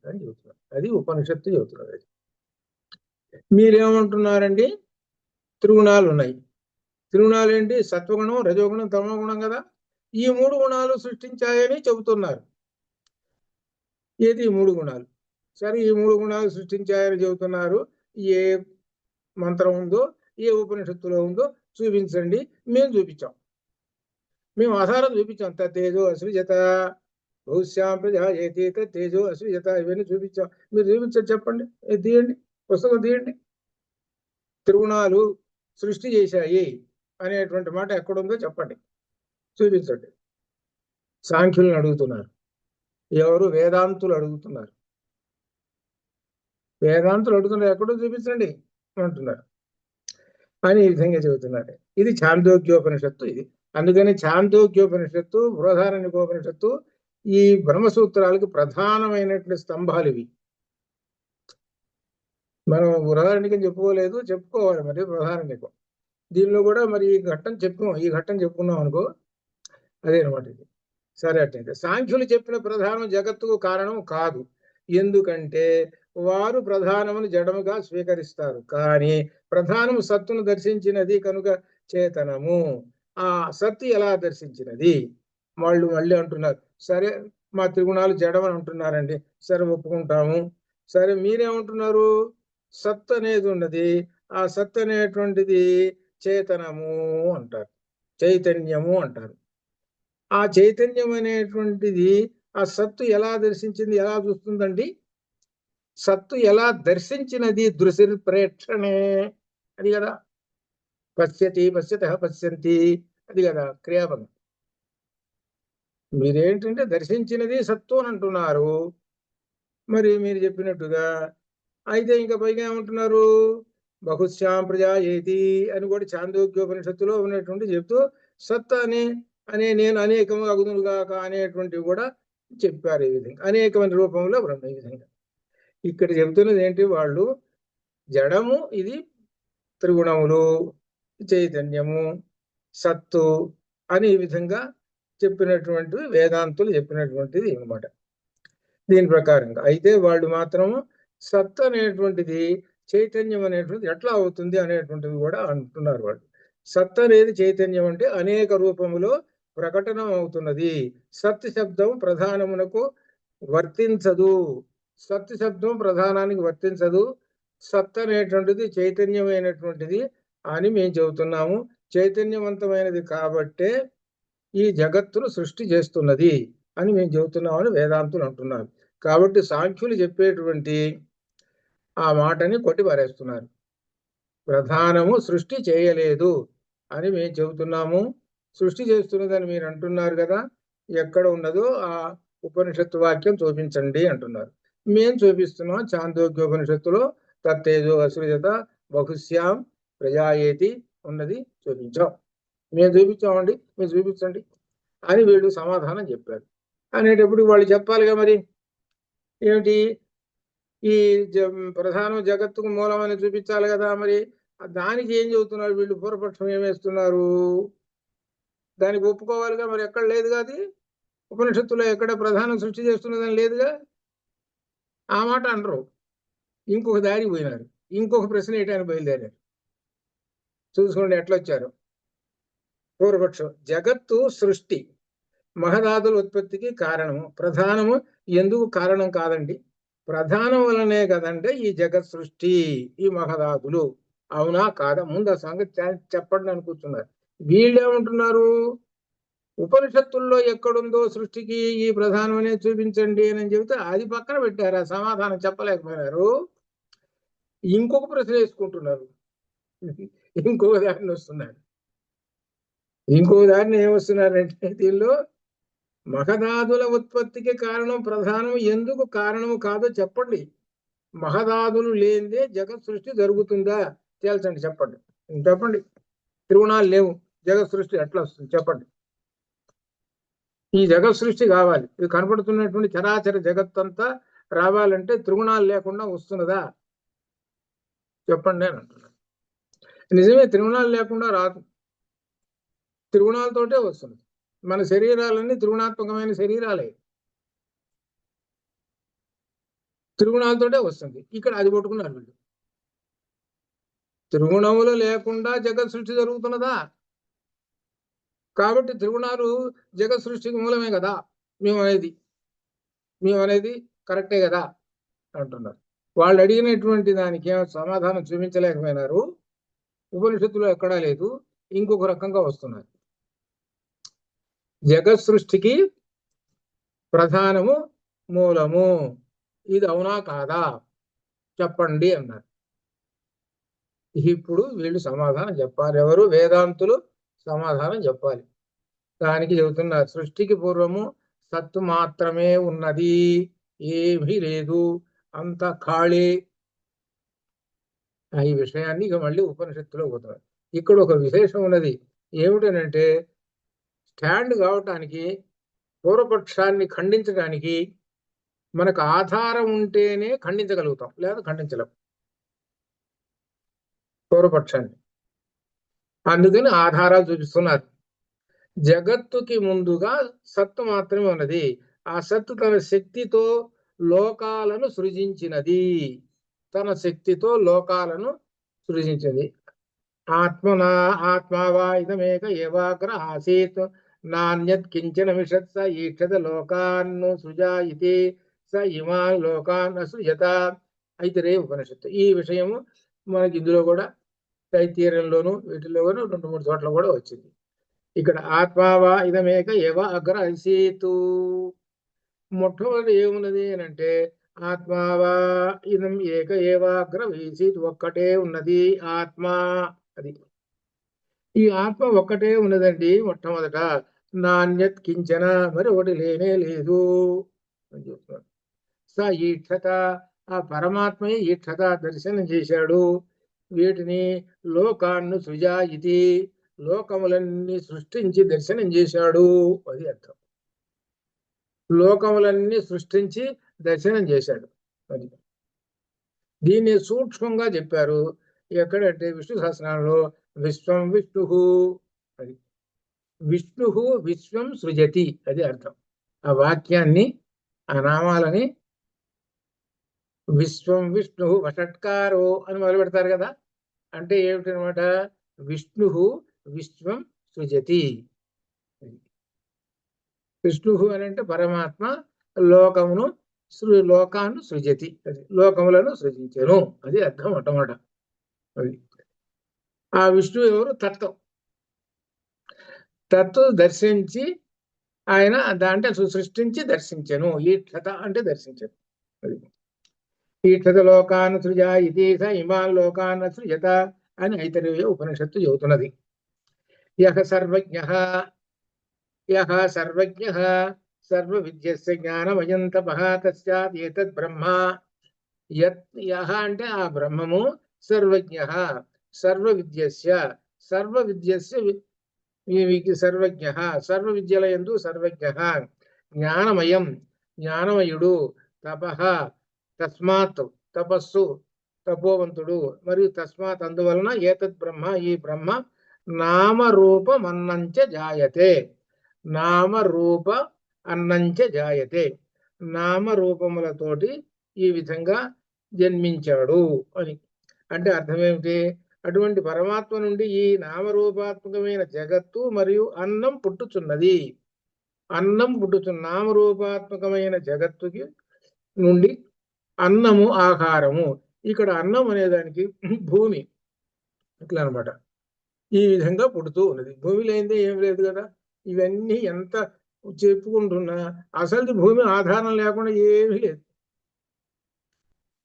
అని చెబుతున్నారు. అది ఉపనిషత్తు చెబుతున్నది. అది మీరేమంటున్నారండి? త్రిగుణాలు ఉన్నాయి. త్రిగుణాలు ఏంటి? సత్వగుణం, రజోగుణం, తమోగుణం కదా. ఈ మూడు గుణాలు సృష్టించాయని చెబుతున్నారు. ఏది? ఈ మూడు గుణాలు. సరే, ఈ మూడు గుణాలు సృష్టించాయని చెబుతున్నారు. ఏ మంత్రం ఉందో, ఏ ఉపనిషత్తులో ఉందో చూపించండి. మేము చూపించాం, మేము ఆధారం చూపించాం. తేజో అసృజత బహుశ్యాం ప్రజాయేతి తేజో అసృజత, ఇవన్నీ చూపించాం. మీరు చూపించండి, చెప్పండి, తీయండి, పుస్తకం తీయండి. త్రిగుణాలు సృష్టి చేశాయి అనేటువంటి మాట ఎక్కడుందో చెప్పండి, చూపించండి. సాంఖ్యులను అడుగుతున్నారు. ఎవరు? వేదాంతులు అడుగుతున్నారు. వేదాంతులు అడుగుతున్నారు, ఎక్కడో చూపించండి అంటున్నారు అని ఈ విధంగా చెబుతున్నారు. ఇది ఛాందోగ్యోపనిషత్తు. ఇది అందుకని ఛాందోగ్యోపనిషత్తు, బృహదారణ్యకోపనిషత్తు ఈ బ్రహ్మసూత్రాలకు ప్రధానమైనటువంటి స్తంభాలు ఇవి. మనం బృహదారణ్యకం చెప్పుకోలేదు, చెప్పుకోవాలి మరి బృహదారణ్యకం. దీనిలో కూడా మరి ఈ ఘట్టం చెప్పుకున్నాం అనుకో, అదే అనమాట ఇది. సరే అట్టయితే సాంఖ్యులు చెప్పిన ప్రధానం జగత్తుకు కారణం కాదు. ఎందుకంటే వారు ప్రధానమును జడముగా స్వీకరిస్తారు. కానీ ప్రధానము సత్తును దర్శించినది కనుక చేతనము. ఆ సత్తు ఎలా దర్శించినది? వాళ్ళు మళ్ళీ అంటున్నారు, సరే మా త్రిగుణాలు జడమని అంటున్నారండి, సరే ఒప్పుకుంటాము. సరే మీరేమంటున్నారు? సత్ అనేది ఉన్నది, ఆ సత్ అనేటువంటిది చేతనము అంటారు, చైతన్యము అంటారు. ఆ చైతన్యం అనేటువంటిది ఆ సత్తు ఎలా దర్శించింది, ఎలా చూస్తుందండి? సత్తు ఎలా దర్శించినది? దృశిర్ ప్రేక్షణే, అది కదా. పశ్యతి పశ్యత పశ్యంతి, అది కదా క్రియాపదం. మీరేంటంటే దర్శించినది సత్తు అని అంటున్నారు. మరి మీరు చెప్పినట్టుగా అయితే ఇంకా పైగా ఏమంటున్నారు? బహుశ్యాం ప్రజా ఏతి అని కూడా చాందోగ్యోపనిషత్తులో ఉన్నటువంటి చెప్తూ సత్ అనే నేను అనేకము అగుదునుగాక అనేటువంటివి కూడా చెప్పారు. ఈ విధంగా అనేకమైన రూపంలో బ్రహ్మ. ఈ విధంగా ఇక్కడ చెబుతున్నది ఏంటి? వాళ్ళు జడము ఇది త్రిగుణములు, చైతన్యము, సత్తు అని ఈ విధంగా చెప్పినటువంటివి వేదాంతులు చెప్పినటువంటిది అనమాట. దీని ప్రకారంగా అయితే వాళ్ళు మాత్రము సత్ అనేటువంటిది చైతన్యం అనేటువంటిది ఎట్లా అవుతుంది అనేటువంటిది కూడా అంటున్నారు వాళ్ళు. సత్ అనేది చైతన్యం అంటే అనేక రూపములో ప్రకటన అవుతున్నది. సత్ శబ్దం ప్రధానమునకు వర్తించదు. సత్ శబ్దం ప్రధానానికి వర్తించదు. సత్ అనేటువంటిది చైతన్యమైనటువంటిది అని మేము చెబుతున్నాము. చైతన్యవంతమైనది కాబట్టే ఈ జగత్తును సృష్టి చేస్తున్నది అని మేము చెబుతున్నామని వేదాంతులు అంటున్నారు. కాబట్టి సాంఖ్యులు చెప్పేటువంటి ఆ మాటని కొట్టిపారేస్తున్నారు. ప్రధానము సృష్టి చేయలేదు అని మేము చెబుతున్నాము. సృష్టి చేస్తున్నదని మీరు అంటున్నారు కదా, ఎక్కడ ఉన్నదో ఆ ఉపనిషత్తు వాక్యం చూపించండి అంటున్నారు. మేము చూపిస్తున్నాం. చాందోగ్యోపనిషత్తులో తత్తేజో అసృజత బహుశ్యాం ప్రజాయేతి ఉన్నది చూపించాం. మేము చూపించామండి, మీరు చూపించండి అని వీళ్ళు సమాధానం చెప్పారు. అనేటప్పుడు వాళ్ళు చెప్పాలిగా మరి ఏమిటి? ఈ ప్రధానం జగత్తుకు మూలం అని చూపించాలి కదా. మరి దానికి ఏం చెబుతున్నారు వీళ్ళు? పూర్వపక్షం ఏమేస్తున్నారు? దానికి ఒప్పుకోవాలిగా. మరి ఎక్కడ లేదుగా అది. ఉపనిషత్తులో ఎక్కడ ప్రధానం సృష్టి చేస్తున్నదని లేదుగా. ఆ మాట అనరు. ఇంకొక దారి పోయినారు, ఇంకొక ప్రశ్న వేయటానికి బయలుదేరారు. చూసుకోండి ఎట్లా వచ్చారు. పూర్వపక్షం జగత్తు సృష్టి మహదాదుల ఉత్పత్తికి కారణము. ప్రధానము ఎందుకు కారణం కాదండి? ప్రధానం వలనే కదంటే ఈ జగత్ సృష్టి, ఈ మహదాదులు. అవునా కాదా? ముందు ఆ సంగతి చెప్పండి అని కూర్చున్నారు. వీళ్ళేమంటున్నారు? ఉపనిషత్తుల్లో ఎక్కడుందో సృష్టికి ఈ ప్రధానం అనేది చూపించండి అని చెబితే అది పక్కన పెట్టారు, ఆ సమాధానం చెప్పలేకపోయినారు. ఇంకొక ప్రశ్న వేసుకుంటున్నారు. ఇంకొక దారిని వస్తున్నారు. ఇంకొక దారిని ఏమొస్తున్నారంటే దీనిలో మహదాదుల ఉత్పత్తికి కారణం ప్రధానం ఎందుకు కారణము కాదో చెప్పండి. మహదాదులు లేనిదే జగత్ సృష్టి జరుగుతుందా తేల్చండి, చెప్పండి. చెప్పండి. త్రిగుణాలు లేవు, జగత్ సృష్టి ఎట్లా వస్తుంది చెప్పండి. ఈ జగత్ సృష్టి కావాలి, ఇది కనపడుతున్నటువంటి చరాచర జగత్తంతా రావాలంటే త్రిగుణాలు లేకుండా వస్తున్నదా చెప్పండి అని అంటున్నాను. నిజమే, త్రిగుణాలు లేకుండా రాదు, త్రిగుణాలతోటే వస్తుంది. మన శరీరాలన్నీ త్రిగుణాత్మకమైన శరీరాలే, త్రిగుణాలతోటే వస్తుంది. ఇక్కడ అది పట్టుకున్నారు వీళ్ళు. త్రిగుణములు లేకుండా జగత్ సృష్టి జరుగుతున్నదా? కాబట్టి త్రిగుణాలు జగత్ సృష్టికి మూలమే కదా మేము అనేది కరెక్టే కదా అంటున్నారు. వాళ్ళు అడిగినటువంటి దానికి సమాధానం చూపించలేకపోయినారు. ఉపనిషత్తులో ఎక్కడా లేదు, ఇంకొక రకంగా వస్తున్నారు. జగత్ సృష్టికి ప్రధానము మూలము, ఇది అవునా కాదా చెప్పండి అన్నారు. ఇప్పుడు వీళ్ళు సమాధానం చెప్పాలి. ఎవరు? వేదాంతులు సమాధానం చెప్పాలి. దానికి చెబుతున్నారు, సృష్టికి పూర్వము సత్తు మాత్రమే ఉన్నది, ఏమీ లేదు, అంత ఖాళీ. ఈ విషయాన్ని ఇక మళ్ళీ ఉపనిషత్తులో పోతున్నారు. ఇక్కడ ఒక విశేషం ఉన్నది. ఏమిటనంటే స్టాండ్ కావటానికి, పూర్వపక్షాన్ని ఖండించడానికి మనకు ఆధారం ఉంటేనే ఖండించగలుగుతాం, లేదా ఖండించలేం పూర్వపక్షాన్ని. అందుకని ఆధారాలు చూపిస్తున్నారు. జగత్తుకి ముందుగా సత్తు మాత్రమే ఉన్నది. ఆ సత్తు తన శక్తితో లోకాలను సృజించినది. తన శక్తితో లోకాలను సృజించింది. ఆత్మనా ఆత్మావా ఇదమేక ఏవాగ్ర ఆసీత్ నాణ్యత్ కించన విషత్ స ఈక్షత లోకాన్ను సృజాయితి స ఇమాన్ లోకాన్ అసృజత. అయితే ఉపనిషత్తు ఈ విషయము మనకి ఇందులో కూడా తైతీరంలోను వీటిలో కూడా 2-3 చోట్ల కూడా వచ్చింది. ఇక్కడ ఆత్మావా ఇదమేక ఏవ అగ్ర ఆసీతు. మొట్టమొదటి ఏమున్నది అని అంటే ఆత్మావా ఇదం ఏక ఏవాగ్ర వీసీత్, ఒక్కటే ఉన్నది ఆత్మ. అది ఈ ఆత్మ ఒక్కటే ఉన్నదండి మొట్టమొదట. నాణ్యత్ కించన, మరి ఒకటి లేనే లేదు అని చెప్తున్నాడు. స ఈక్షత, ఆ పరమాత్మయే ఈక్షత దర్శనం చేశాడు. వీటిని లోకాన్ని సృజాయితి, లోకములన్నీ సృష్టించి దర్శనం చేశాడు. అది అర్థం. లోకములన్నీ సృష్టించి దర్శనం చేశాడు. అది దీన్ని సూక్ష్మంగా చెప్పారు. ఎక్కడంటే విష్ణు సహస్రనామంలో విశ్వం విష్ణు, అది విష్ణు విశ్వం సృజతి, అది అర్థం. ఆ వాక్యాన్ని, ఆ నామాలని విశ్వం విష్ణు వషట్కారో అని మొదలు పెడతారు కదా. అంటే ఏమిటనమాట? విష్ణు విశ్వం సృజతి. విష్ణు అని అంటే పరమాత్మ లోకమును లోకాన్ని సృజతి, అది లోకములను సృజించను, అది అర్థం అన్నమాట. అది ఆ విష్ణువు ఎవరు? తత్వం. తత్వం దర్శించి ఆయన దాంట్లో సృష్టించి దర్శించను. ఈక్షత అంటే దర్శించను. అది ఈక్షత లోకాన్ సృజా ఇది స ఇమాన్ లోకాన్ సృజత అని ఐతరేయ ఉపనిషత్తు చెబుతున్నది. యః సర్వజ్ఞః, యః సర్వజ్ఞః సర్వ విద్యస్య జ్ఞానమయం తపః తస్యాత్ ఏతద్ బ్రహ్మ. యః అంటే ఆ బ్రహ్మము, సర్వజ్ఞః సర్వ విద్యస్య, సర్వ విద్యస్య సర్వజ్ఞః సర్వ విద్యల యందు సర్వజ్ఞః, జ్ఞానమయం జ్ఞానమయుడు, తపః తస్మాత్ తపస్సు తపోవంతుడు, మరియు తస్మాత్ అందువలన ఏతద్ బ్రహ్మ ఈ బ్రహ్మ నామరూప అన్నంచ జాయతే, నామరూప అన్నంచ జాయతే, నామరూపములతోటి ఈ విధంగా జన్మించాడు అని. అంటే అర్థం ఏమిటి? అటువంటి పరమాత్మ నుండి ఈ నామరూపాత్మకమైన జగత్తు మరియు అన్నం పుట్టుచున్నది. అన్నం పుట్టుచున్న నామరూపాత్మకమైన జగత్తుకి నుండి అన్నము ఆహారము. ఇక్కడ అన్నం అనేదానికి భూమి ఇట్లా అనమాట. ఈ విధంగా పుడుతూ ఉన్నది. భూమి లేనిదే ఏం లేదు కదా. ఇవన్నీ ఎంత చెప్పుకుంటున్నా అసలు భూమి ఆధారం లేకుండా ఏమీ లేదు.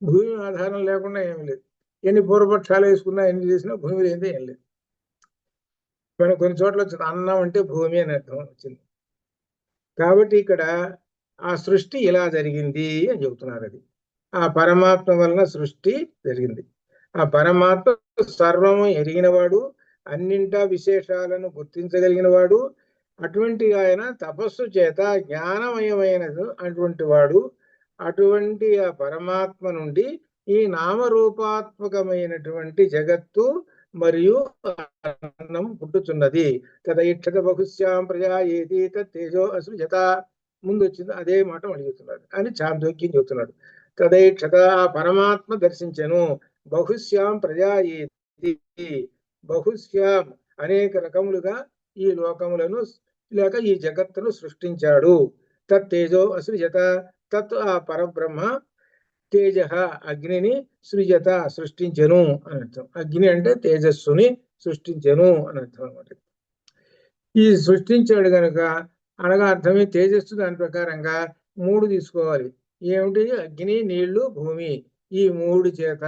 భూమి ఆధారం లేకుండా ఏమీ లేదు. ఎన్ని పూర్వపక్షాలు వేసుకున్నా, ఎన్ని చేసినా భూమి లేనిదే ఏం లేదు. మనం కొన్ని చోట్ల వచ్చింది అన్నం అంటే భూమి అని అర్థం వచ్చింది. కాబట్టి ఇక్కడ ఆ సృష్టి ఇలా జరిగింది అని చెబుతున్నారు. అది ఆ పరమాత్మ వలన సృష్టి జరిగింది. ఆ పరమాత్మ సర్వము ఎరిగినవాడు, అన్నింటా విశేషాలను గుర్తించగలిగిన వాడు. అటువంటి ఆయన తపస్సు చేత జ్ఞానమయమైనది అటువంటి వాడు. అటువంటి ఆ పరమాత్మ నుండి ఈ నామరూపాత్మకమైనటువంటి జగత్తు మరియు అన్నం పుట్టుచున్నది. తదైక్షత బహుశ్యాం ప్రజా ఏది తేజో అసృజత. ముందు వచ్చింది అదే మాట అడుగుతున్నాడు అని చాందోగ్యం చెబుతున్నాడు. తదైక్షత ఆ పరమాత్మ దర్శించను. బహుశ్యాం ప్రజా ఏది, బహుశ్యాం అనేక రకములుగా ఈ లోకములను లేక ఈ జగత్తును సృష్టించాడు. తేజో అసృజత, తత్ ఆ పరబ్రహ్మ తేజ అగ్నిని సృజత సృష్టించెను అని అర్థం. అగ్ని అంటే తేజస్సుని సృష్టించెను అని అర్థం అనమాట. ఈ సృష్టించాడు కనుక అనగా అర్థమే తేజస్సు. దాని ప్రకారంగా 3 తీసుకోవాలి. ఏమిటి? అగ్ని, నీళ్లు, భూమి. ఈ 3 చేత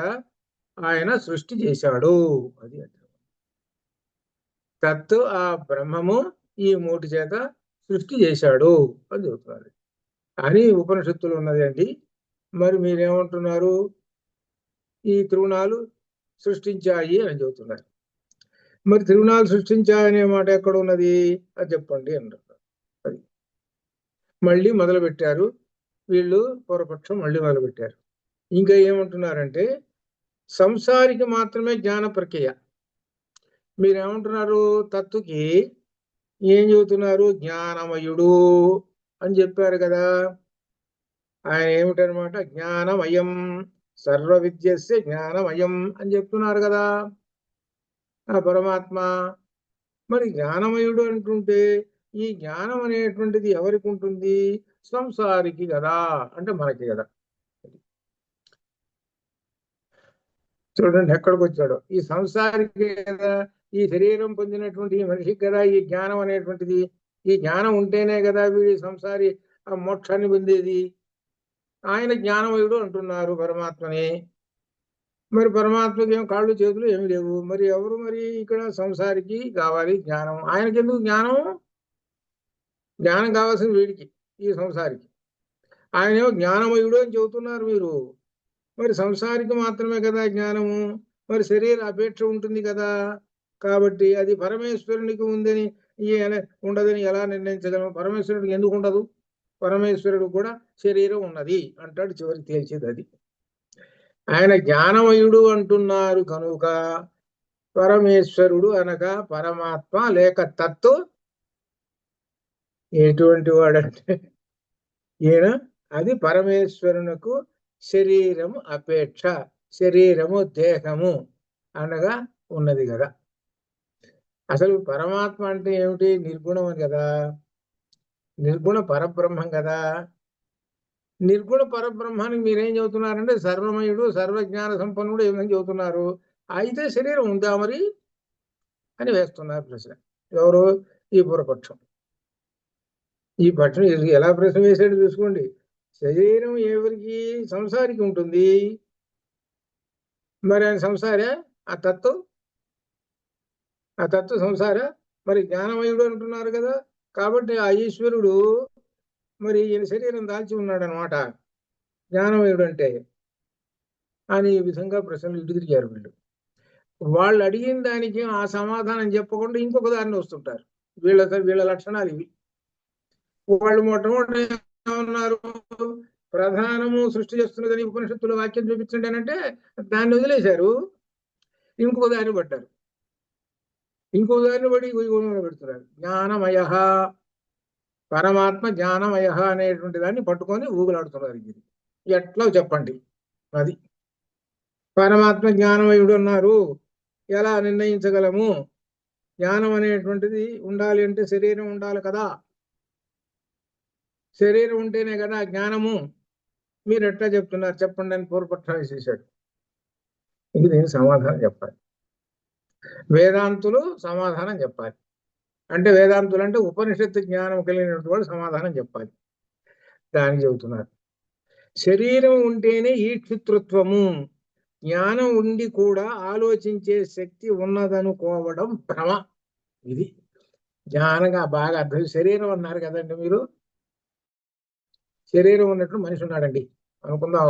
ఆయన సృష్టి చేశాడు. అది అర్థం. తత్ ఆ బ్రహ్మము ఈ 3 చేత సృష్టి చేశాడు అని చెబుతున్నారు అని ఉపనిషత్తులు ఉన్నది అండి. మరి మీరేమంటున్నారు? ఈ త్రిగుణాలు సృష్టించాయి అని చెబుతున్నారు. మరి త్రిగుణాలు సృష్టించాయనే మాట ఎక్కడ ఉన్నది? అది చెప్పండి అంటున్నారు. అది మళ్ళీ మొదలు పెట్టారు వీళ్ళు. పూర్వపక్షం మళ్ళీ మొదలు పెట్టారు. ఇంకా ఏమంటున్నారంటే సంసారికి మాత్రమే జ్ఞాన ప్రక్రియ. మీరేమంటున్నారు? తత్తుకి ఏం చెబుతున్నారు? జ్ఞానమయుడు అని చెప్పారు కదా. ఆయన ఏమిటనమాట? జ్ఞానమయం, సర్వ విద్యస్య జ్ఞానమయం అని చెప్తున్నారు కదా ఆ పరమాత్మ. మరి జ్ఞానమయుడు అంటుంటే ఈ జ్ఞానం అనేటువంటిది ఎవరికి ఉంటుంది? సంసారికి కదా, అంటే మనకి కదా. చూడండి ఎక్కడికి వచ్చాడో. ఈ సంసారికి కదా, ఈ శరీరం పొందినటువంటి ఈ మనిషికి కదా ఈ జ్ఞానం అనేటువంటిది. ఈ జ్ఞానం ఉంటేనే కదా వీడి సంసారి ఆ మోక్షాన్ని పొందేది. ఆయన జ్ఞానమయుడు అంటున్నారు పరమాత్మని. మరి పరమాత్మకి ఏం కాళ్ళు చేతులు ఏమి లేవు. మరి ఎవరు మరి ఇక్కడ సంసారికి కావాలి జ్ఞానం? ఆయనకి ఎందుకు జ్ఞానం? జ్ఞానం కావాల్సిన వీడికి, ఈ సంసారికి. ఆయనేమో జ్ఞానమయుడు అని చెబుతున్నారు మీరు. మరి సంసారికి మాత్రమే కదా జ్ఞానము. మరి శరీర అపేక్ష ఉంటుంది కదా. కాబట్టి అది పరమేశ్వరునికి ఉందని ఉండదని ఎలా నిర్ణయించగలము? పరమేశ్వరుడికి ఎందుకు ఉండదు? పరమేశ్వరుడు కూడా శరీరం ఉన్నది అంటాడు, చివరికి తేల్చేది అది. ఆయన జ్ఞానమయుడు అంటున్నారు కనుక పరమేశ్వరుడు అనగా పరమాత్మ లేక తత్తు ఎటువంటి వాడంటే ఈయన అది పరమేశ్వరునకు శరీరము అపేక్ష, శరీరము దేహము అనగా ఉన్నది కదా. అసలు పరమాత్మ అంటే ఏమిటి? నిర్గుణం అని కదా, నిర్గుణ పరబ్రహ్మం కదా. నిర్గుణ పరబ్రహ్మానికి మీరేం చెబుతున్నారంటే సర్వమయుడు, సర్వజ్ఞాన సంపన్నుడు ఏమని చెబుతున్నారు. అయితే శరీరం ఉందా మరి అని వేస్తున్నారు ప్రశ్న. ఎవరు? ఈ పూర్వపక్షం. ఈ పక్షం ఎలా ప్రశ్న వేసాడు చూసుకోండి. శరీరం ఎవరికి? సంసారికి ఉంటుంది. మరి ఆయన సంసారే? ఆ తత్వం, ఆ తత్వ సంసార. మరి జ్ఞానమయుడు అంటున్నారు కదా. కాబట్టి ఆ ఈశ్వరుడు మరి ఈయన శరీరం దాల్చి ఉన్నాడు అనమాట, జ్ఞానమయుడు అంటే అని ఈ విధంగా ప్రశ్నలు ఇటు తిరిగారు వీళ్ళు. వాళ్ళు అడిగిన దానికి ఆ సమాధానం చెప్పకుండా ఇంకొక దారిని వస్తుంటారు. వీళ్ళ లక్షణాలు ఇవి. వాళ్ళు మొట్టమొదటి ఏమన్నారు? ప్రధానము సృష్టి చేస్తున్నదని ఉపనిషత్తుల వాక్యం చూపించండి అని అంటే దాన్ని వదిలేశారు, ఇంకో దాన్ని పట్టారు. ఇంకో దాన్ని పడి పెడుతున్నారు. జ్ఞానమయ, పరమాత్మ జ్ఞానమయ అనేటువంటి దాన్ని పట్టుకొని ఊగులాడుతున్నారు. ఇది ఎట్లా చెప్పండి? అది పరమాత్మ జ్ఞానమయుడు అన్నారు. ఎలా నిర్ణయించగలము? జ్ఞానం అనేటువంటిది ఉండాలి అంటే శరీరం ఉండాలి కదా. శరీరం ఉంటేనే కదా జ్ఞానము. మీరు ఎట్లా చెప్తున్నారు చెప్పండి అని పూర్వపక్షం వేసేసాడు. ఇది నేను సమాధానం చెప్పాలి. వేదాంతులు సమాధానం చెప్పాలి. అంటే వేదాంతులు అంటే ఉపనిషత్తు జ్ఞానం కలిగినటువంటి వాళ్ళు సమాధానం చెప్పాలి. దానికి చెబుతున్నారు శరీరం ఉంటేనే ఈక్షితృత్వము, జ్ఞానం ఉండి కూడా ఆలోచించే శక్తి ఉన్నదనుకోవడం భ్రమ. ఇది జ్ఞానంగా బాగా అర్థం. శరీరం అన్నారు కదండి మీరు. శరీరం ఉన్నట్లు మనిషి ఉన్నాడండి అనుకుందాం.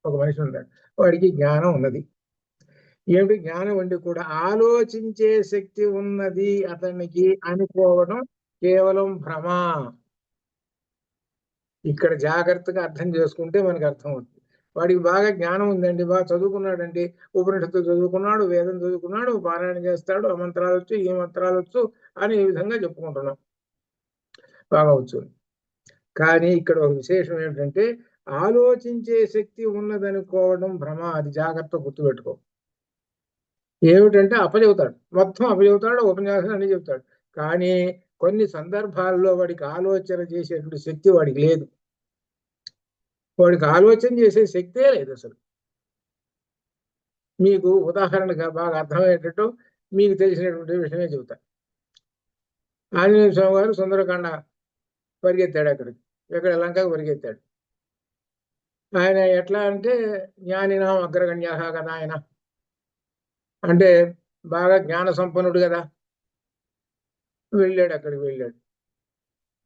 ఒక మనిషి ఉన్నాడు, వాడికి జ్ఞానం ఉన్నది. ఏమిటి? జ్ఞానం ఉండి కూడా ఆలోచించే శక్తి ఉన్నది అతనికి అనుకోవడం కేవలం భ్రమ. ఇక్కడ జాగ్రత్తగా అర్థం చేసుకుంటే మనకు అర్థం అవుతుంది. వాడికి బాగా జ్ఞానం ఉందండి, బాగా చదువుకున్నాడండి, ఉపనిషత్తు చదువుకున్నాడు, వేదం చదువుకున్నాడు, పారాయణ చేస్తాడు, ఆ మంత్రాలు వచ్చు, ఈ మంత్రాలు వచ్చు అని ఈ విధంగా చెప్పుకుంటున్నాం, బాగా వచ్చు. కానీ ఇక్కడ ఒక విశేషం ఏమిటంటే ఆలోచించే శక్తి ఉన్నదనుకోవడం భ్రమ. అది జాగ్రత్త గుర్తుపెట్టుకో. ఏమిటంటే అప్పచెబుతాడు, మొత్తం అప్పచెబుతాడు, ఉపన్యాసం అన్ని చెబుతాడు. కానీ కొన్ని సందర్భాల్లో వాడికి ఆలోచన చేసేటువంటి శక్తి వాడికి లేదు. వాడికి ఆలోచన చేసే శక్తే లేదు అసలు. మీకు ఉదాహరణగా బాగా అర్థమయ్యేటట్టు మీకు తెలిసినటువంటి విషయమే చెబుతా. ఆంజనేయ స్వామి గారు సుందరకాండ పరిగెత్తాడు. అక్కడికి, ఎక్కడ లంకకు పరిగెత్తాడు. ఆయన ఎట్లా అంటే జ్ఞానినాం అగ్రగణ్య కదా. ఆయన అంటే బాగా జ్ఞాన సంపన్నుడు కదా. వెళ్ళాడు, అక్కడికి వెళ్ళాడు.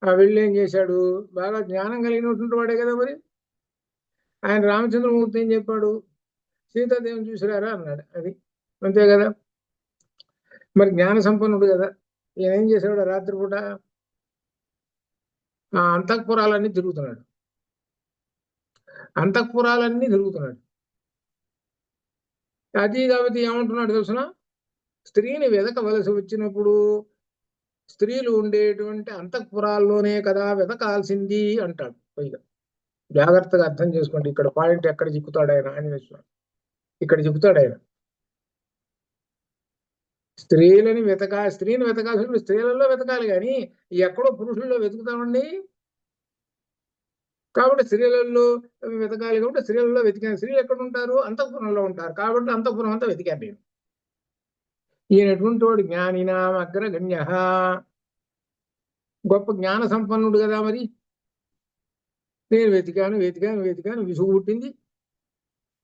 ఆ వెళ్ళి ఏం చేశాడు? బాగా జ్ఞానం కలిగినటువంటి వాడే కదా. మరి ఆయన రామచంద్రమూర్తి ఏం చెప్పాడు? సీతాదేవిని చూసిరారా అన్నాడు. అది అంతే కదా. మరి జ్ఞాన సంపన్నుడు కదా. ఈయన ఏం చేశాడు? రాత్రిపూట ఆ అంతఃపురాలన్నీ తిరుగుతున్నాడు. అంతఃపురాలన్నీ తిరుగుతున్నాడు. అది కాబట్టి ఏమంటున్నాడు తెలుసిన? స్త్రీని వెదకవలసి వచ్చినప్పుడు స్త్రీలు ఉండేటువంటి అంతఃపురాల్లోనే కదా వెతకాల్సింది అంటాడు పైగా. జాగ్రత్తగా అర్థం చేసుకోండి, ఇక్కడ పాయింట్ ఎక్కడ చిక్కుతాడు ఆయన ఆంజనేయ స్వామి. ఇక్కడ చిక్కుతాడు ఆయన. స్త్రీని వెతకాల్సిన స్త్రీలలో వెతకాలి, కానీ ఎక్కడో పురుషుల్లో వెతుకుతామండి. కాబట్టి స్త్రీలలో వెతకాలి, కాబట్టి స్త్రీలలో వెతికాను. స్త్రీలు ఎక్కడ ఉంటారు? అంతఃపురంలో ఉంటారు. కాబట్టి అంతఃపురం అంతా వెతికాను నేను. ఈయన ఎటువంటి వాడు? జ్ఞానినాం అగ్రగణ్య, గొప్ప జ్ఞాన సంపన్నుడు కదా. మరి నేను వెతికాను, విసుగు పుట్టింది,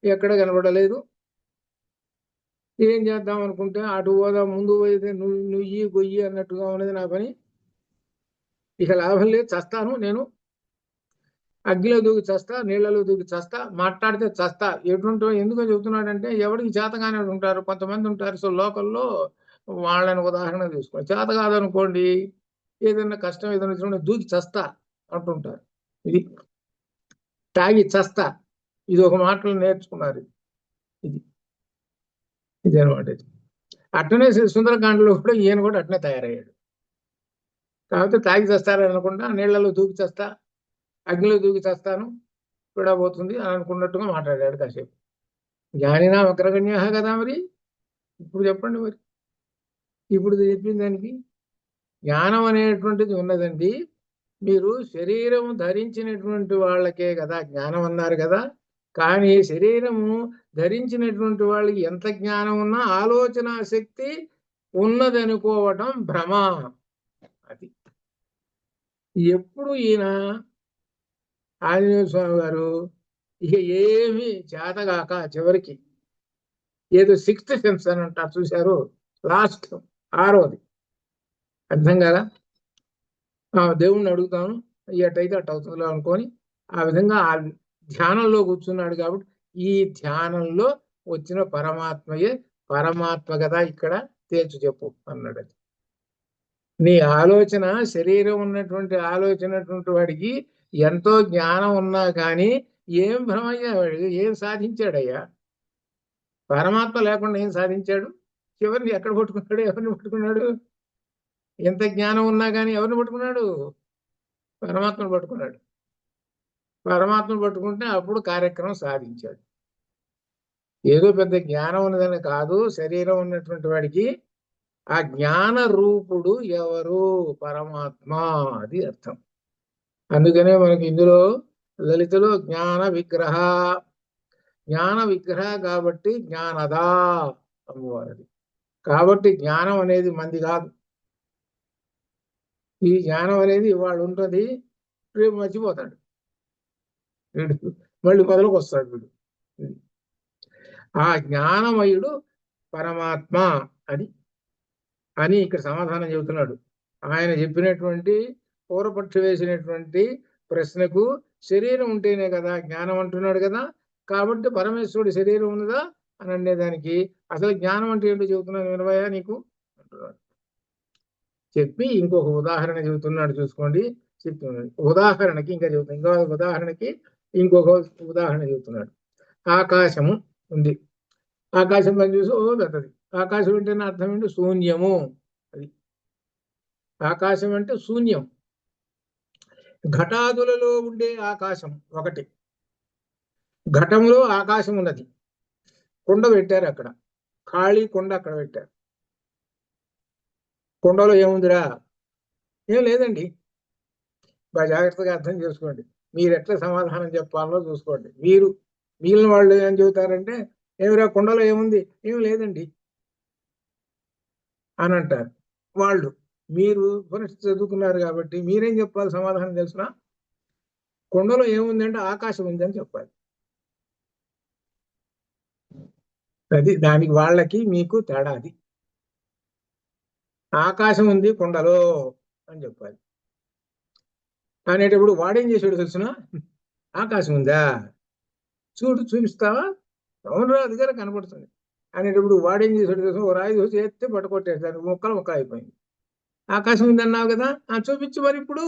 ఎక్కడ కనబడలేదు. ఏం చేద్దాం అనుకుంటే అటు పోదా, ముందు పోయితే నుయ్యి గొయ్యి అన్నట్టుగా ఉన్నది నా పని. ఇక లాభం లేదు, చస్తాను నేను. అగ్గిలో దూకి చస్తా, నీళ్లలో దూకి చస్తా, మాట్లాడితే చస్తా. ఎటువంటి ఎందుకో చెబుతున్నాడంటే, ఎవరికి చేతగానే ఉంటారు, కొంతమంది ఉంటారు. సో లోకల్లో వాళ్ళని ఉదాహరణ తీసుకోండి. చేత కాదనుకోండి, ఏదైనా కష్టం ఏదైనా వచ్చినప్పుడు దూకి చస్తా అంటుంటారు. ఇది తాగి చస్తా, ఇది ఒక మాటలు నేర్చుకున్నారు. ఇది ఇది అనమాట. అట్లనే సుందరకాండలో కూడా ఈయన కూడా అట్లనే తయారయ్యాడు. కాబట్టి తాగి చస్తారని అనకుండా నీళ్లలో దూకి చస్తా, అగ్నిలో దూకి చస్తాను, కూడా పోతుంది అని అనుకున్నట్టుగా మాట్లాడాడు కాసేపు. జ్ఞానినా అగ్రగణ్య కదా. మరి ఇప్పుడు చెప్పండి, మరి ఇప్పుడు చెప్పిన దానికి జ్ఞానం అనేటువంటిది ఉన్నదండి. మీరు శరీరం ధరించినటువంటి వాళ్ళకే కదా జ్ఞానం అన్నారు కదా. కానీ శరీరము ధరించినటువంటి వాళ్ళకి ఎంత జ్ఞానం ఉన్నా ఆలోచన శక్తి ఉన్నదనుకోవటం భ్రమ. అది ఎప్పుడు ఈయన ఆంజనేయ స్వామి గారు ఇక ఏమి చేతగాక చివరికి ఏదో సిక్స్త్ సెన్స్ అని అంటారు చూశారు, లాస్ట్ ఆరోది. అర్థం కదా. దేవుణ్ణి అడుగుతాను, ఎటైతే అటు అవుతుందో అనుకొని ఆ విధంగా ఆ ధ్యానంలో కూర్చున్నాడు. కాబట్టి ఈ ధ్యానంలో వచ్చిన పరమాత్మయే పరమాత్మ కదా ఇక్కడ తేల్చు చెప్పు అన్నాడు. నీ ఆలోచన, శరీరం ఉన్నటువంటి ఆలోచనటువంటి వాడికి ఎంతో జ్ఞానం ఉన్నా కానీ ఏం భ్రమయ్యా, వాడు ఏం సాధించాడయ్యా? పరమాత్మ లేకుండా ఏం సాధించాడు? చివరిని ఎక్కడ పట్టుకున్నాడు? ఎవరిని పట్టుకున్నాడు? ఎంత జ్ఞానం ఉన్నా కానీ ఎవరిని పట్టుకున్నాడు? పరమాత్మను పట్టుకున్నాడు. పరమాత్మను పట్టుకుంటే అప్పుడు కార్యక్రమం సాధించాడు. ఏదో పెద్ద జ్ఞానం ఉన్నదని కాదు, శరీరం ఉన్నటువంటి వాడికి ఆ జ్ఞాన రూపుడు ఎవరు? పరమాత్మ. అది అర్థం. అందుకనే మనకి ఇందులో లలితలో జ్ఞాన విగ్రహ కాబట్టి జ్ఞానదా అమ్మవారిది. కాబట్టి జ్ఞానం అనేది మంది కాదు. ఈ జ్ఞానం అనేది ఇవాళ ఉంటుంది, రేపు మర్చిపోతాడు వీడు, మళ్ళీ మొదలకు వస్తాడు వీడు. ఆ జ్ఞానమయుడు పరమాత్మ అది అని ఇక్కడ సమాధానం చెబుతున్నాడు. ఆయన చెప్పినటువంటి పూర్వపక్షి వేసినటువంటి ప్రశ్నకు శరీరం ఉంటేనే కదా జ్ఞానం అంటున్నాడు కదా. కాబట్టి పరమేశ్వరుడి శరీరం ఉన్నదా అని అనేదానికి అసలు జ్ఞానం అంటే ఏంటో చెబుతున్నాను వినవయ్యా నీకు అంటున్నాడు. చెప్పి ఇంకొక ఉదాహరణ చెబుతున్నాడు, చూసుకోండి. చెప్తున్నాడు ఉదాహరణకి, ఇంకా చెబుతున్నాడు ఇంకొక ఉదాహరణకి, ఇంకొక ఉదాహరణ చెబుతున్నాడు. ఆకాశము ఉంది, ఆకాశం పని చూసి ఓ పెద్దది. ఆకాశం అంటే అర్థం ఏంటి? శూన్యము. అది ఆకాశం అంటే శూన్యం. ఘటాదులలో ఉండే ఆకాశం ఒకటి. ఘటంలో ఆకాశం ఉన్నది, కుండ పెట్టారు అక్కడ, ఖాళీ కుండ అక్కడ పెట్టారు. కుండలో ఏముందిరా? ఏం లేదండి. బాగా జాగ్రత్తగా అర్థం చేసుకోండి. మీరు ఎట్లా సమాధానం చెప్పాలో చూసుకోండి. మిగిలిన వాళ్ళు ఏం చెబుతారంటే, ఏమిరా కుండలో ఏముంది? ఏం లేదండి అని అంటారు వాళ్ళు. మీరు ఉపనిషత్తు చదువుకున్నారు కాబట్టి మీరేం చెప్పాలి సమాధానం తెలుసునా? కుండలో ఏముంది అంటే ఆకాశం ఉంది అని చెప్పాలి. అది దానికి వాళ్ళకి మీకు తేడా. అది ఆకాశం ఉంది కుండలో అని చెప్పాలి. అనేటప్పుడు వాడేం చేసాడు తెలుసునా? ఆకాశం ఉందా చూపిస్తావా? అవునరా అది గారు కనపడుతుంది అనేటప్పుడు వాడేం చేసాడు తెలుసు? ఓ రాయి చూసి ఎత్తే పట్టుకొట్టేసి దానికి ముక్కలు అయిపోయింది. ఆకాశం ఉంది అన్నావు కదా, చూపించు మరి. ఇప్పుడు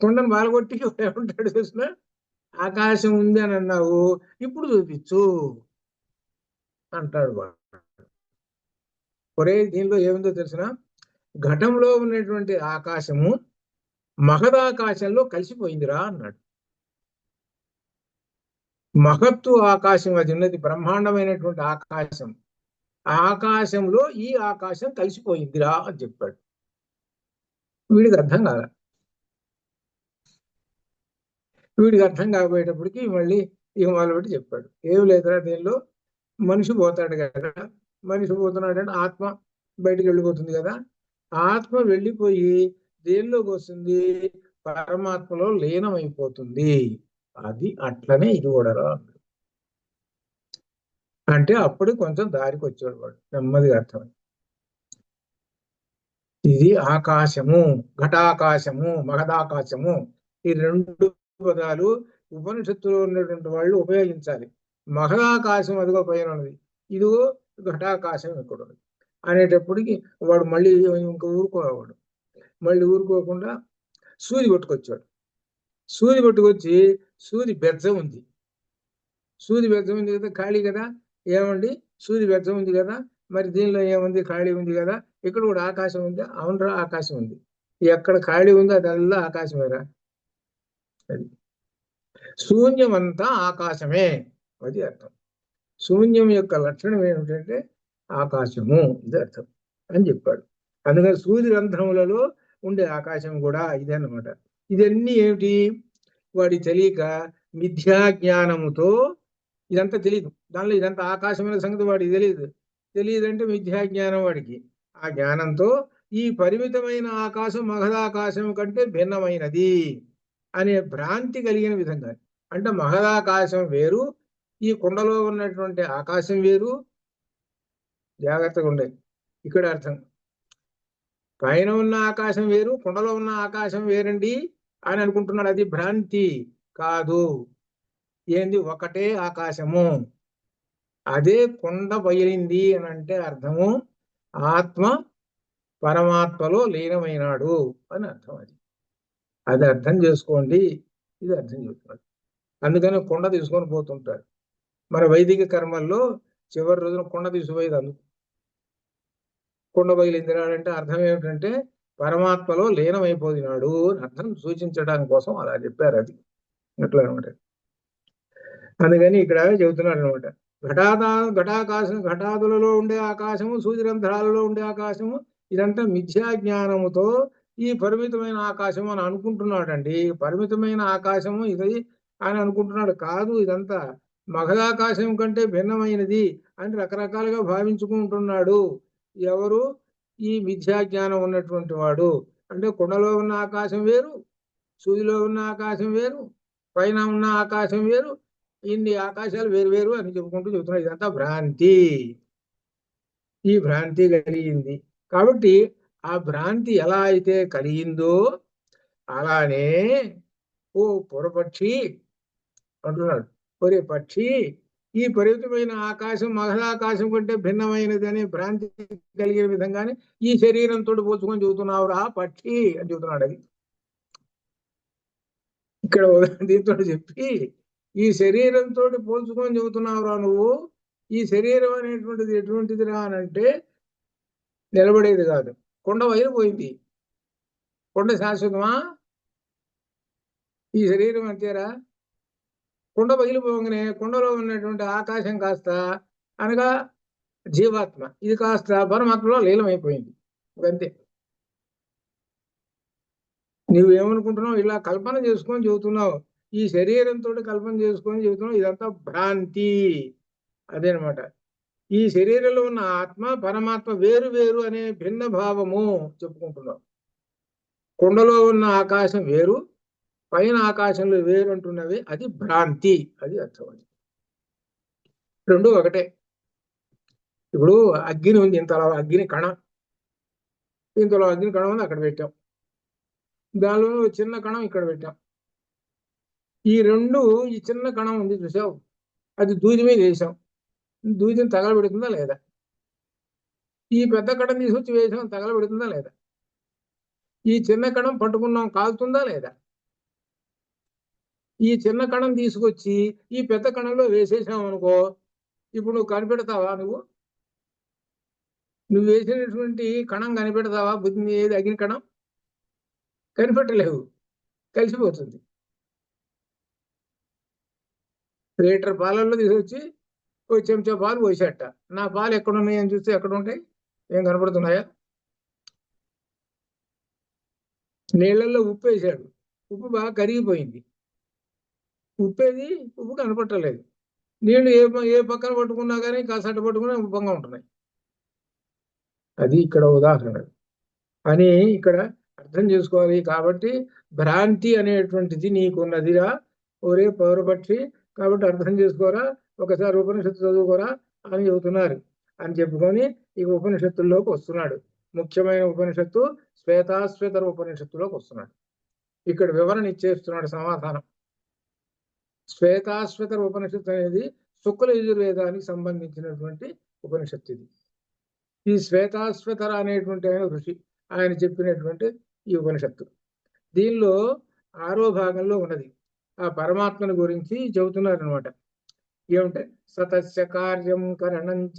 కుండను బాలగొట్టి ఏమంటాడు చూసిన? ఆకాశం ఉంది అని అన్నావు, ఇప్పుడు చూపించు అంటాడు వాడు. ఒరే దీనిలో ఏముందో తెలిసిన? ఘటంలో ఉన్నటువంటి ఆకాశము మహదాకాశంలో కలిసిపోయిందిరా అన్నాడు. మహత్తు ఆకాశం అది ఉన్నది, బ్రహ్మాండమైనటువంటి ఆకాశం. ఆకాశంలో ఈ ఆకాశం కలిసిపోయిందిరా అని చెప్పాడు. వీడికి అర్థం కాల. వీడికి అర్థం కాకపోయేటప్పటికి మళ్ళీ ఇక మొదలుపెట్టి చెప్పాడు. ఏం లేదురా, దీనిలో మనిషి పోతాడు కదా, మనిషి పోతున్నాడంటే ఆత్మ బయటికి వెళ్ళిపోతుంది కదా, ఆత్మ వెళ్ళిపోయి దేనిలోకి వస్తుంది, పరమాత్మలో లీనమైపోతుంది. అది అట్లనే ఇది కూడా రా అంటే అప్పుడు కొంచెం దారికి వచ్చాడు వాడు, నెమ్మదిగా అర్థమై. ఇది ఆకాశము, ఘటాకాశము, మహదాకాశము, ఈ రెండు పదాలు ఉపనిషత్తులో ఉన్నటువంటి వాళ్ళు ఉపయోగించాలి. మహదాకాశం అదిగో పైన ఉన్నది, ఇదిగో ఘటాకాశం ఇక్కడ ఉన్నది అనేటప్పటికి వాడు మళ్ళీ ఇంకా ఊరుకోవాడు. మళ్ళీ ఊరుకోకుండా సూది పట్టుకొచ్చాడు. సూది పట్టుకొచ్చి, సూది బెజ్జ ఉంది, సూది బెజ్జ ఉంది కదా, ఖాళీ కదా, ఏమండి సూది బెజ్జ ఉంది కదా, మరి దీనిలో ఏముంది, ఖాళీ ఉంది కదా, ఇక్కడ కూడా ఆకాశం ఉంది. అవునరా, ఆకాశం ఉంది. ఎక్కడ ఖాళీ ఉందో అదల్లా ఆకాశమేరా. అది శూన్యం అంతా ఆకాశమే, అది అర్థం. శూన్యం యొక్క లక్షణం ఏమిటంటే ఆకాశము, ఇది అర్థం అని చెప్పాడు. అందుకని సూర్య రంధ్రములలో ఉండే ఆకాశం కూడా ఇదే అన్నమాట. ఇదన్నీ ఏమిటి, వాడి తెలియక మిథ్యా జ్ఞానముతో ఇదంతా తెలియదు. దానిలో ఇదంతా ఆకాశమైన సంగతి వాడికి తెలియదు. తెలియదంటే మిథ్యా జ్ఞానం వాడికి. ఆ జ్ఞానంతో ఈ పరిమితమైన ఆకాశం మహదాకాశం కంటే భిన్నమైనది అనే భ్రాంతి కలిగిన విధంగా, అంటే మహదాకాశం వేరు, ఈ కుండలో ఉన్నటువంటి ఆకాశం వేరు. జాగ్రత్తగా ఉండేది ఇక్కడ అర్థం. పైన ఉన్న ఆకాశం వేరు, కుండలో ఉన్న ఆకాశం వేరండి అని అనుకుంటున్నాడు. అది భ్రాంతి కాదు. ఏంది, ఒకటే ఆకాశము. అదే కుండ బయలింది అని అంటే అర్థము ఆత్మ పరమాత్మలో లీనమైనాడు అని అర్థం. అది అది అర్థం చేసుకోండి. ఇది అర్థం చేసుకోండి. అందుకని కుండ తీసుకొని పోతుంటారు. మన వైదిక కర్మల్లో చివరి రోజున కుండ తీసుకుపోయేది అందుకు. కుండ బయలుదేరాడంటే అర్థం ఏమిటంటే పరమాత్మలో లీనమైపోయినాడు అని అర్థం సూచించడానికి కోసం అలా చెప్పారు. అది అట్లా అనమాట. అందుకని ఇక్కడ చెబుతున్నాడు అనమాట. ఘటాకాశం, ఘటాదులలో ఉండే ఆకాశము, సూర్యరంధ్రాలలో ఉండే ఆకాశము, ఇదంతా మిథ్యా జ్ఞానముతో ఈ పరిమితమైన ఆకాశం అని అనుకుంటున్నాడండి. పరిమితమైన ఆకాశము ఇది అని అనుకుంటున్నాడు. కాదు, ఇదంతా మహదాకాశం కంటే భిన్నమైనది అని రకరకాలుగా భావించుకుంటున్నాడు. ఎవరు, ఈ మిథ్యా జ్ఞానం ఉన్నటువంటి వాడు. అంటే కుండలో ఉన్న ఆకాశం వేరు, సూదిలో ఉన్న ఆకాశం వేరు, పైన ఉన్న ఆకాశం వేరు, ఇన్ని ఆకాశాలు వేరు వేరు అని చెప్పుతున్నాడు. ఇదంతా భ్రాంతి. ఈ భ్రాంతి కలిగింది కాబట్టి ఆ భ్రాంతి ఎలా అయితే కలిగిందో అలానే ఓ పురపక్షి అంటున్నాడు, ఒరే పక్షి, ఈ పరిమితమైన ఆకాశం మహదాకాశం కంటే భిన్నమైనది అనే భ్రాంతి కలిగిన విధంగానే ఈ శరీరంతో పోల్చుకొని చెబుతున్నావు రా పక్షి అని చెబుతున్నాడు. అది ఇక్కడ దీంతో చెప్పి ఈ శరీరంతో పోల్చుకొని చెబుతున్నావురా నువ్వు. ఈ శరీరం అనేటువంటిది ఎటువంటిదిరా అని అంటే నిలబడేది కాదు. కొండ వైరిపోయింది. కొండ శాశ్వతమా? ఈ శరీరం అంతేరా. కుండ పగిలిపోగానే కుండలో ఉన్నటువంటి ఆకాశం కాస్త అనగా జీవాత్మ, ఇది కాస్త పరమాత్మలో లీలమైపోయింది. అంతే. నువ్వు ఏమనుకుంటున్నావు, ఇలా కల్పన చేసుకొని చెబుతున్నావు, ఈ శరీరంతో కల్పన చేసుకొని చెబుతున్నావు, ఇదంతా భ్రాంతి. అదేనమాట. ఈ శరీరంలో ఉన్న ఆత్మ పరమాత్మ వేరు వేరు అనే భిన్న భావము చెప్పుకుంటున్నావు. కుండలో ఉన్న ఆకాశం వేరు, పైన ఆకాశంలో వేరు అంటున్నవి, అది భ్రాంతి. అది అర్థం. అది రెండు ఒకటే. ఇప్పుడు అగ్ని ఉంది, ఇంతలో అగ్ని కణం, ఇంతలో అగ్ని కణం ఉంది, అక్కడ పెట్టాం. దానిలో చిన్న కణం ఇక్కడ పెట్టాం. ఈ రెండు, ఈ చిన్న కణం ఉంది చూసావు, అది దూది మీద వేసాం. దూదిని తగలబెడుతుందా లేదా? ఈ పెద్ద కణం తీసుకొచ్చి వేసాం, తగలబెడుతుందా లేదా? ఈ చిన్న కణం పట్టుకున్నాం, కాలుతుందా లేదా? ఈ చిన్న కణం తీసుకొచ్చి ఈ పెద్ద కణంలో వేసేసాం అనుకో, ఇప్పుడు నువ్వు కనిపెడతావా? నువ్వు నువ్వు వేసినటువంటి కణం కనిపెడతావా? బుద్ధి ఏది అగ్ని కణం కనిపెట్టలేవు, కలిసిపోతుంది. లీటర్ పాలల్లో తీసుకొచ్చి ఓ చెంచా పాలు పోసేట, నా పాలు ఎక్కడున్నాయని చూస్తే ఎక్కడ ఉంటాయి? ఏం కనపడుతున్నాయా? నీళ్ళల్లో ఉప్పు వేసాడు, ఉప్పు బాగా కరిగిపోయింది, ఉప్పేది ఉప్పు కనపట్టలేదు. నీళ్లు ఏ పక్కన పట్టుకున్నా కానీ కాసట పట్టుకున్నా ఉప్పంగా ఉంటున్నాయి. అది ఇక్కడ ఉదాహరణ అని ఇక్కడ అర్థం చేసుకోవాలి. కాబట్టి భ్రాంతి అనేటువంటిది నీకున్నదిరా ఒరే పౌరపక్షి, కాబట్టి అర్థం చేసుకోరా, ఒకసారి ఉపనిషత్తు చదువుకోరా అని చెబుతున్నారు. అని చెప్పుకొని ఈ ఉపనిషత్తుల్లోకి వస్తున్నాడు. ముఖ్యమైన ఉపనిషత్తు శ్వేతాశ్వేతర ఉపనిషత్తులోకి వస్తున్నాడు. ఇక్కడ వివరణ ఇచ్చేస్తున్నాడు సమాధానం. శ్వేతాశ్వేతర ఉపనిషత్తు అనేది శుక్ల యజుర్వేదానికి సంబంధించినటువంటి ఉపనిషత్తు ఇది. ఈ శ్వేతాశ్వేతర అనేటువంటి ఆయన ఋషి, ఆయన చెప్పినటువంటి ఈ ఉపనిషత్తు. దీనిలో 6వ భాగంలో ఉన్నది ఆ పరమాత్మను గురించి చెబుతున్నారు అనమాట. ఏమంటే సతస్య కార్యం కరణంచ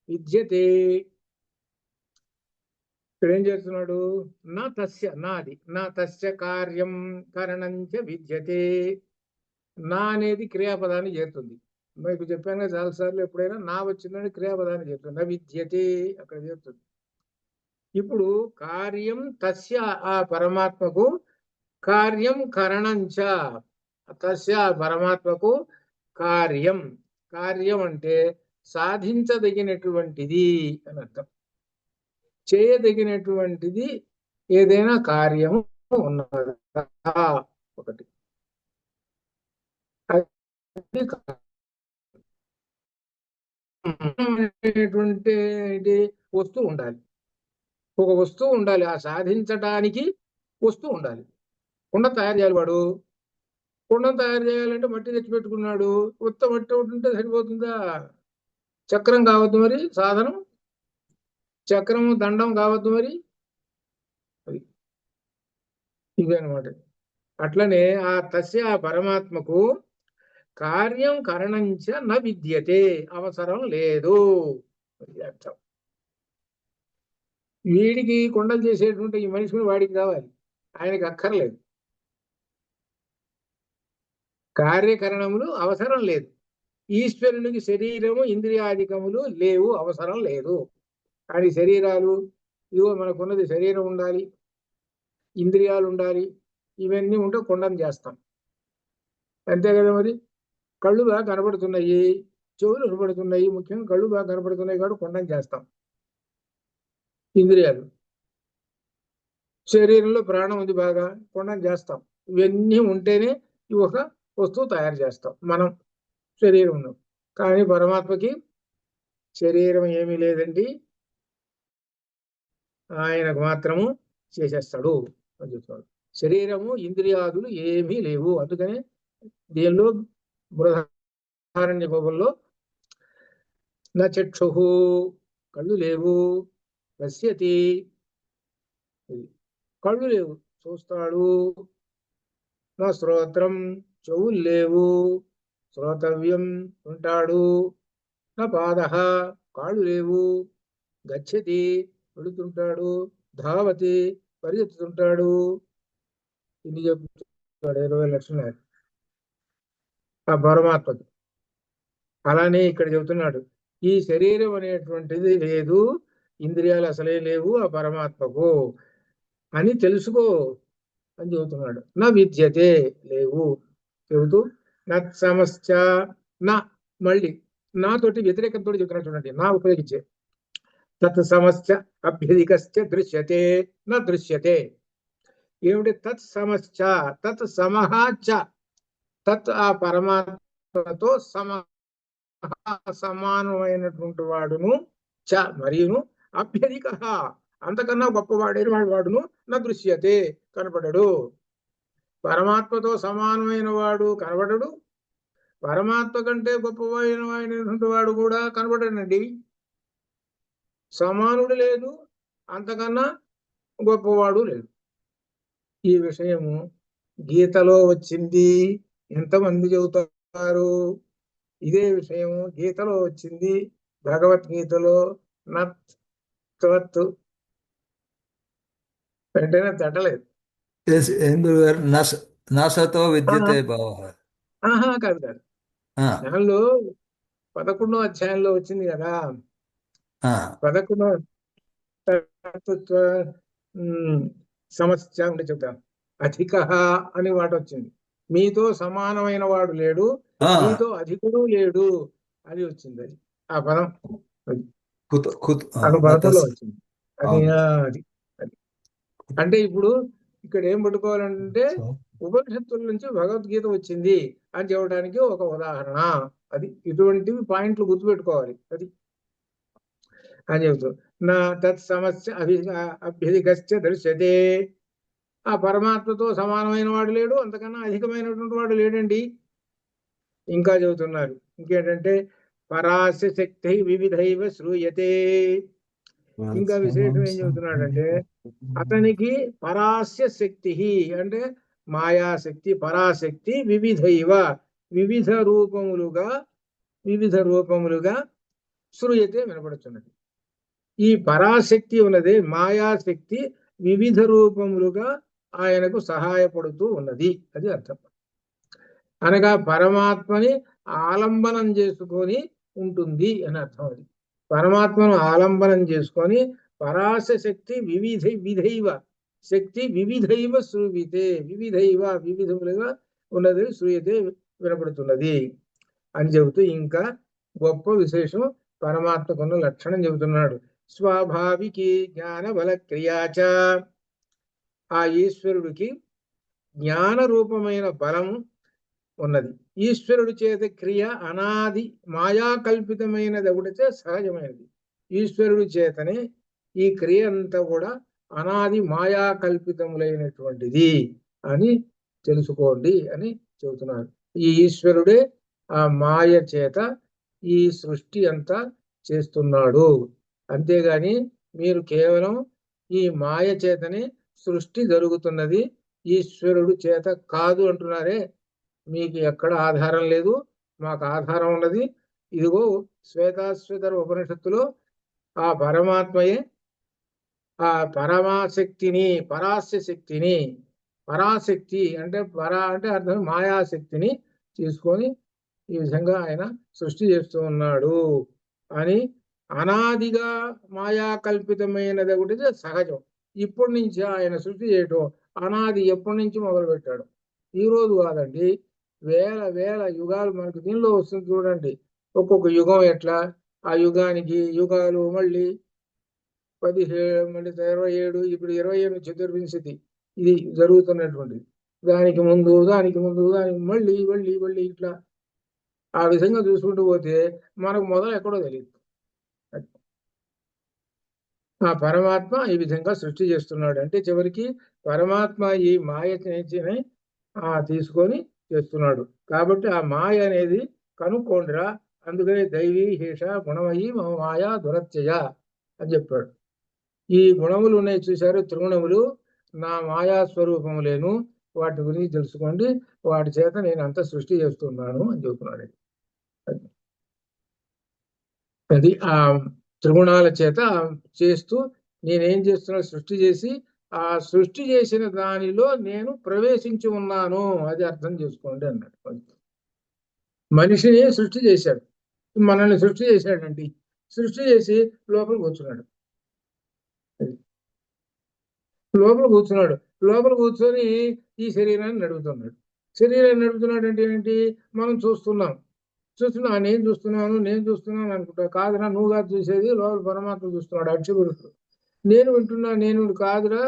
విద్యతే. ఇక్కడ ఏం చేస్తున్నాడు? నా తస్య, నాది, నా తస్య కార్యం కరణంచ విద్యతే. నా అనేది క్రియాపదాన్ని చేరుతుంది. మీకు చెప్పాను కదా చాలాసార్లు, ఎప్పుడైనా నా వచ్చిందని క్రియాపదాన్ని చేరుతుంది, నా విద్యతే అక్కడ చేరుతుంది. ఇప్పుడు కార్యం తస్య, ఆ పరమాత్మకు, కార్యం కరణంచ, తస్య పరమాత్మకు కార్యం, కార్యం అంటే సాధించదగినటువంటిది అని అర్థం. చేయదగినటువంటిది ఏదైనా కార్యము ఉన్నదా? ఒకటి వస్తువు ఉండాలి, ఒక వస్తువు ఉండాలి. ఆ సాధించడానికి వస్తువు ఉండాలి. కుండ తయారు చేయాలి. వాడు కుండను తయారు చేయాలంటే మట్టి తెచ్చిపెట్టుకున్నాడు, ఉత్త మట్టి ఉంటుంటే సరిపోతుందా? చక్రం కావద్దు మరి, సాధనం చక్రము, దండం కావద్దు మరి, అది ఇదే అనమాట. అట్లనే ఆ తస్య, ఆ పరమాత్మకు కార్యం కరణంచ న విద్యతే, అవసరం లేదు అర్థం. వీడికి కొండలు చేసేటువంటి ఈ మనిషిని వాడికి కావాలి, ఆయనకి అక్కర్లేదు. కార్యకరణములు అవసరం లేదు. ఈశ్వరునికి శరీరము ఇంద్రియాధికములు లేవు, అవసరం లేదు. కానీ శరీరాలు, ఇదిగో మనకున్నది శరీరం ఉండాలి, ఇంద్రియాలు ఉండాలి, ఇవన్నీ ఉంటే కొండను చేస్తాం, అంతే కదా మరి. కళ్ళు బాగా కనబడుతున్నాయి, చెవులు కనబడుతున్నాయి, ముఖ్యంగా కళ్ళు బాగా కనబడుతున్నాయి కాబట్టి కొండను చేస్తాం. ఇంద్రియాలు, శరీరంలో ప్రాణం ఉంది బాగా, కొండను చేస్తాం. ఇవన్నీ ఉంటేనే ఒక వస్తువు తయారు చేస్తాం మనం, శరీరం. కానీ పరమాత్మకి శరీరం ఏమీ లేదండి, ఆయనకు మాత్రము చేసేస్తాడు అని చెప్తాడు. శరీరము ఇంద్రియాదులు ఏమీ లేవు. అందుకనే దీనిలో బృహదారణ్య కోపంలో నా చక్షు, కళ్ళు లేవు, పశ్యతి, కళ్ళు లేవు చూస్తాడు, నా శ్రోత్రం, చెవులు లేవు శ్రోతవ్యం ఉంటాడు, నా పాద, కాళ్ళు లేవు, గచ్చతి వెళుతుంటాడు, ధావతి పరిగెత్తుతుంటాడు. ఇన్ని చెప్తాడు 20 లక్షణాలు ఆ పరమాత్మకి. అలానే ఇక్కడ చెబుతున్నాడు, ఈ శరీరం అనేటువంటిది లేదు, ఇంద్రియాలు అసలే లేవు ఆ పరమాత్మకు అని తెలుసుకో అని చెబుతున్నాడు. నా విద్యతే, లేవు చెబుతూ నత్సమస్య, నా మళ్ళీ నాతోటి వ్యతిరేకంతో చెబుతున్నాడు చూడండి, నా ఉపయోగించే. తత్ సమస్య అభ్యధికశ్చ దృశ్యతే నా దృశ్యతే. ఏమిటి? తత్ సమస్య, తత్ సమః చ, తత్ ఆ పరమాత్మతో సమానమైనటువంటి వాడును, చ మరియును, అభ్యధిక అంతకన్నా గొప్పవాడైన వాడును, నా దృశ్యతే కనపడడు. పరమాత్మతో సమానమైన వాడు కనబడడు, పరమాత్మ కంటే గొప్పవాడైనటువంటి వాడు కూడా కనబడనండి. సమానుడు లేదు, అంతకన్నా గొప్పవాడు లేదు. ఈ విషయము గీతలో వచ్చింది. ఎంతమంది చెబుతారు? ఇదే విషయము గీతలో వచ్చింది, భగవద్గీతలో. నత్ తొత్తు వెంటనే తట్టలేదు. ఎందుకు గారు నసతో విద్యతే భావ. ఆహా, కాదు కాదు. దానిలో 11వ అధ్యాయంలో వచ్చింది కదా, 11వ తత్వ సమస్య ఉంటే చెప్తాను. అధిక అని మాట వచ్చింది. మీతో సమానమైన వాడు లేడు, మీతో అధికుడు లేడు అది వచ్చింది. అది ఆ పదం అది అక్కడ 11లో వచ్చింది. అది అది అది అంటే ఇప్పుడు ఇక్కడ ఏం పట్టుకోవాలంటే ఉపనిషత్తుల నుంచి భగవద్గీత వచ్చింది అని చెప్పడానికి ఒక ఉదాహరణ. అది ఇటువంటివి పాయింట్లు గుర్తుపెట్టుకోవాలి. అది అని చెబుతూ నా తత్ సమస్య అభ్యధికశ్చ దృశ్యతే. ఆ పరమాత్మతో సమానమైన వాడు లేడు, అంతకన్నా అధికమైనటువంటి వాడు లేడండి. ఇంకా చెబుతున్నారు ఇంకేంటంటే పరాస్య శక్తి వివిధైవ శ్రూయతే. ఇంకా విశేషం ఏం చెబుతున్నాడంటే అతనికి పరాస్య శక్తి అంటే మాయాశక్తి, పరాశక్తి వివిధైవ వివిధ రూపములుగా శ్రూయతే వినపడుతున్నది. ఈ పరాశక్తి ఉన్నది మాయాశక్తి వివిధ రూపములుగా ఆయనకు సహాయపడుతూ ఉన్నది. అది అర్థం. అనగా పరమాత్మని ఆలంబనం చేసుకొని ఉంటుంది అని అర్థం. అది పరమాత్మను ఆలంబనం చేసుకొని పరాశ శక్తి వివిధైవ శక్తి వివిధైవ శ్రూయితే, వివిధములుగా ఉన్నది శ్రూయతే వినపడుతున్నది అని చెబుతూ ఇంకా గొప్ప విశేషం పరమాత్మకున్న లక్షణం చెబుతున్నాడు. స్వాభావికి జ్ఞాన బల క్రియాచ. ఆ ఈశ్వరుడికి జ్ఞాన రూపమైన బలం ఉన్నది. ఈశ్వరుడి చేత క్రియ అనాది మాయా కల్పితమైనది ఒకటితే సహజమైనది. ఈశ్వరుడి చేతనే ఈ క్రియ అంతా కూడా అనాది మాయా కల్పితములైనటువంటిది అని తెలుసుకోండి అని చెబుతున్నారు. ఈ ఈశ్వరుడే ఆ మాయ చేత ఈ సృష్టి అంతా చేస్తున్నాడు. అంతేగాని మీరు కేవలం ఈ మాయ చేతనే సృష్టి జరుగుతున్నది, ఈశ్వరుడు చేత కాదు అంటున్నారే, మీకు ఎక్కడ ఆధారం లేదు. మాకు ఆధారం ఉన్నది. ఇదిగో శ్వేతాశ్వేతర ఉపనిషత్తులో ఆ పరమాత్మయే ఆ పరమాశక్తిని, పరాస్య శక్తిని, పరాశక్తి అంటే అంటే అర్థం మాయాశక్తిని తీసుకొని ఈ విధంగా ఆయన సృష్టి చేస్తూ ఉన్నాడు అని. అనాదిగా మాయా కల్పితమైనది ఒకటి సహజం. ఇప్పటి నుంచి ఆయన సృష్టి చేయటం అనాది ఎప్పటి నుంచి మొదలు పెట్టాడు, ఈ రోజు కాదండి. వేల వేల యుగాలు మనకు దీనిలో వస్తుంది చూడండి. ఒక్కొక్క యుగం ఎట్లా, ఆ యుగానికి యుగాలు మళ్ళీ 17 మళ్ళీ 27, ఇప్పుడు 27 చతుర్వింశతి ఇది జరుగుతున్నటువంటిది. దానికి ముందు దానికి మళ్ళీ మళ్ళీ మళ్ళీ ఇట్లా ఆ విధంగా చూసుకుంటూ పోతే మనకు మొదలు ఎక్కడో తెలియదు. ఆ పరమాత్మ ఈ విధంగా సృష్టి చేస్తున్నాడు అంటే చివరికి పరమాత్మ ఈ మాయ తీసుకొని చేస్తున్నాడు. కాబట్టి ఆ మాయ అనేది కనుక్కోండిరా. అందుకనే దైవీ హేష గుణమయి మాయా దురత్యయ అని చెప్పాడు. ఈ గుణములు ఉన్నాయి చూశారు, త్రిగుణములు నా మాయా స్వరూపములేను, వాటి గురించి తెలుసుకోండి, వాటి చేత నేను అంత సృష్టి చేస్తున్నాను అని చెబుతున్నాడు. అది ఆ త్రిగుణాల చేత చేస్తూ నేనేం చేస్తున్నా, సృష్టి చేసి ఆ సృష్టి చేసిన దానిలో నేను ప్రవేశించి ఉన్నాను, అది అర్థం చేసుకోండి అన్నాడు. మనిషిని సృష్టి చేశాడు, మనల్ని సృష్టి చేశాడండి. సృష్టి చేసి లోపల కూర్చున్నాడు. లోపల కూర్చొని ఈ శరీరాన్ని నడుపుతున్నాడు. శరీరాన్ని నడుపుతున్నాడు అంటే ఏంటి, మనం చూస్తున్నా నేను చూస్తున్నాను అనుకుంటా. కాదురా, నువ్వుగా చూసేది, లోపల పరమాత్మ చూస్తున్నాడు, అక్షగురుడు. నేను నేను కాదురా,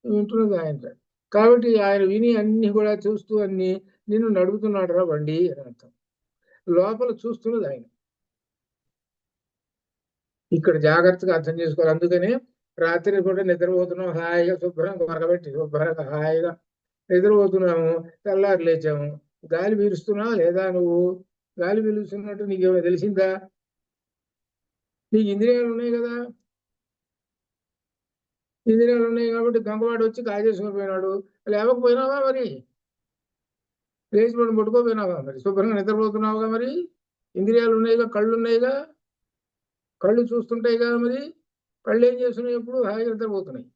వింటున్నది ఆయన. కాబట్టి ఆయన విని అన్ని కూడా చూస్తూ అన్ని నిన్ను నడుపుతున్నాడు రా బండి అని అర్థం. లోపల చూస్తున్నది ఆయన. ఇక్కడ జాగ్రత్తగా అర్థం చేసుకోవాలి. అందుకనే రాత్రి కూడా నిద్రపోతున్నాం హాయిగా, శుభ్రంగా మరగబెట్టి శుభ్రంగా హాయిగా నిద్రపోతున్నాము. తెల్లారి లేచాము, గాలి పీలుస్తున్నావా లేదా? నువ్వు గాలి పీలుస్తున్నట్టు నీకేమైనా తెలిసిందా? నీకు ఇంద్రియాలు ఉన్నాయి కదా, ఇంద్రియాలు ఉన్నాయి కాబట్టి దొంగవాడు వచ్చి కాజేసుకొని పోయినాడు. లేవకపోయినావా మరి? లేచి పట్టుకోపోయినావా మరి? శుభ్రంగా నిద్రపోతున్నావుగా మరి? ఇంద్రియాలు ఉన్నాయిగా, కళ్ళు ఉన్నాయిగా, కళ్ళు చూస్తుంటాయి కదా మరి. కళ్ళు ఏం చేస్తున్నాయి? ఎప్పుడు హాయిగా నిద్రపోతున్నాయి.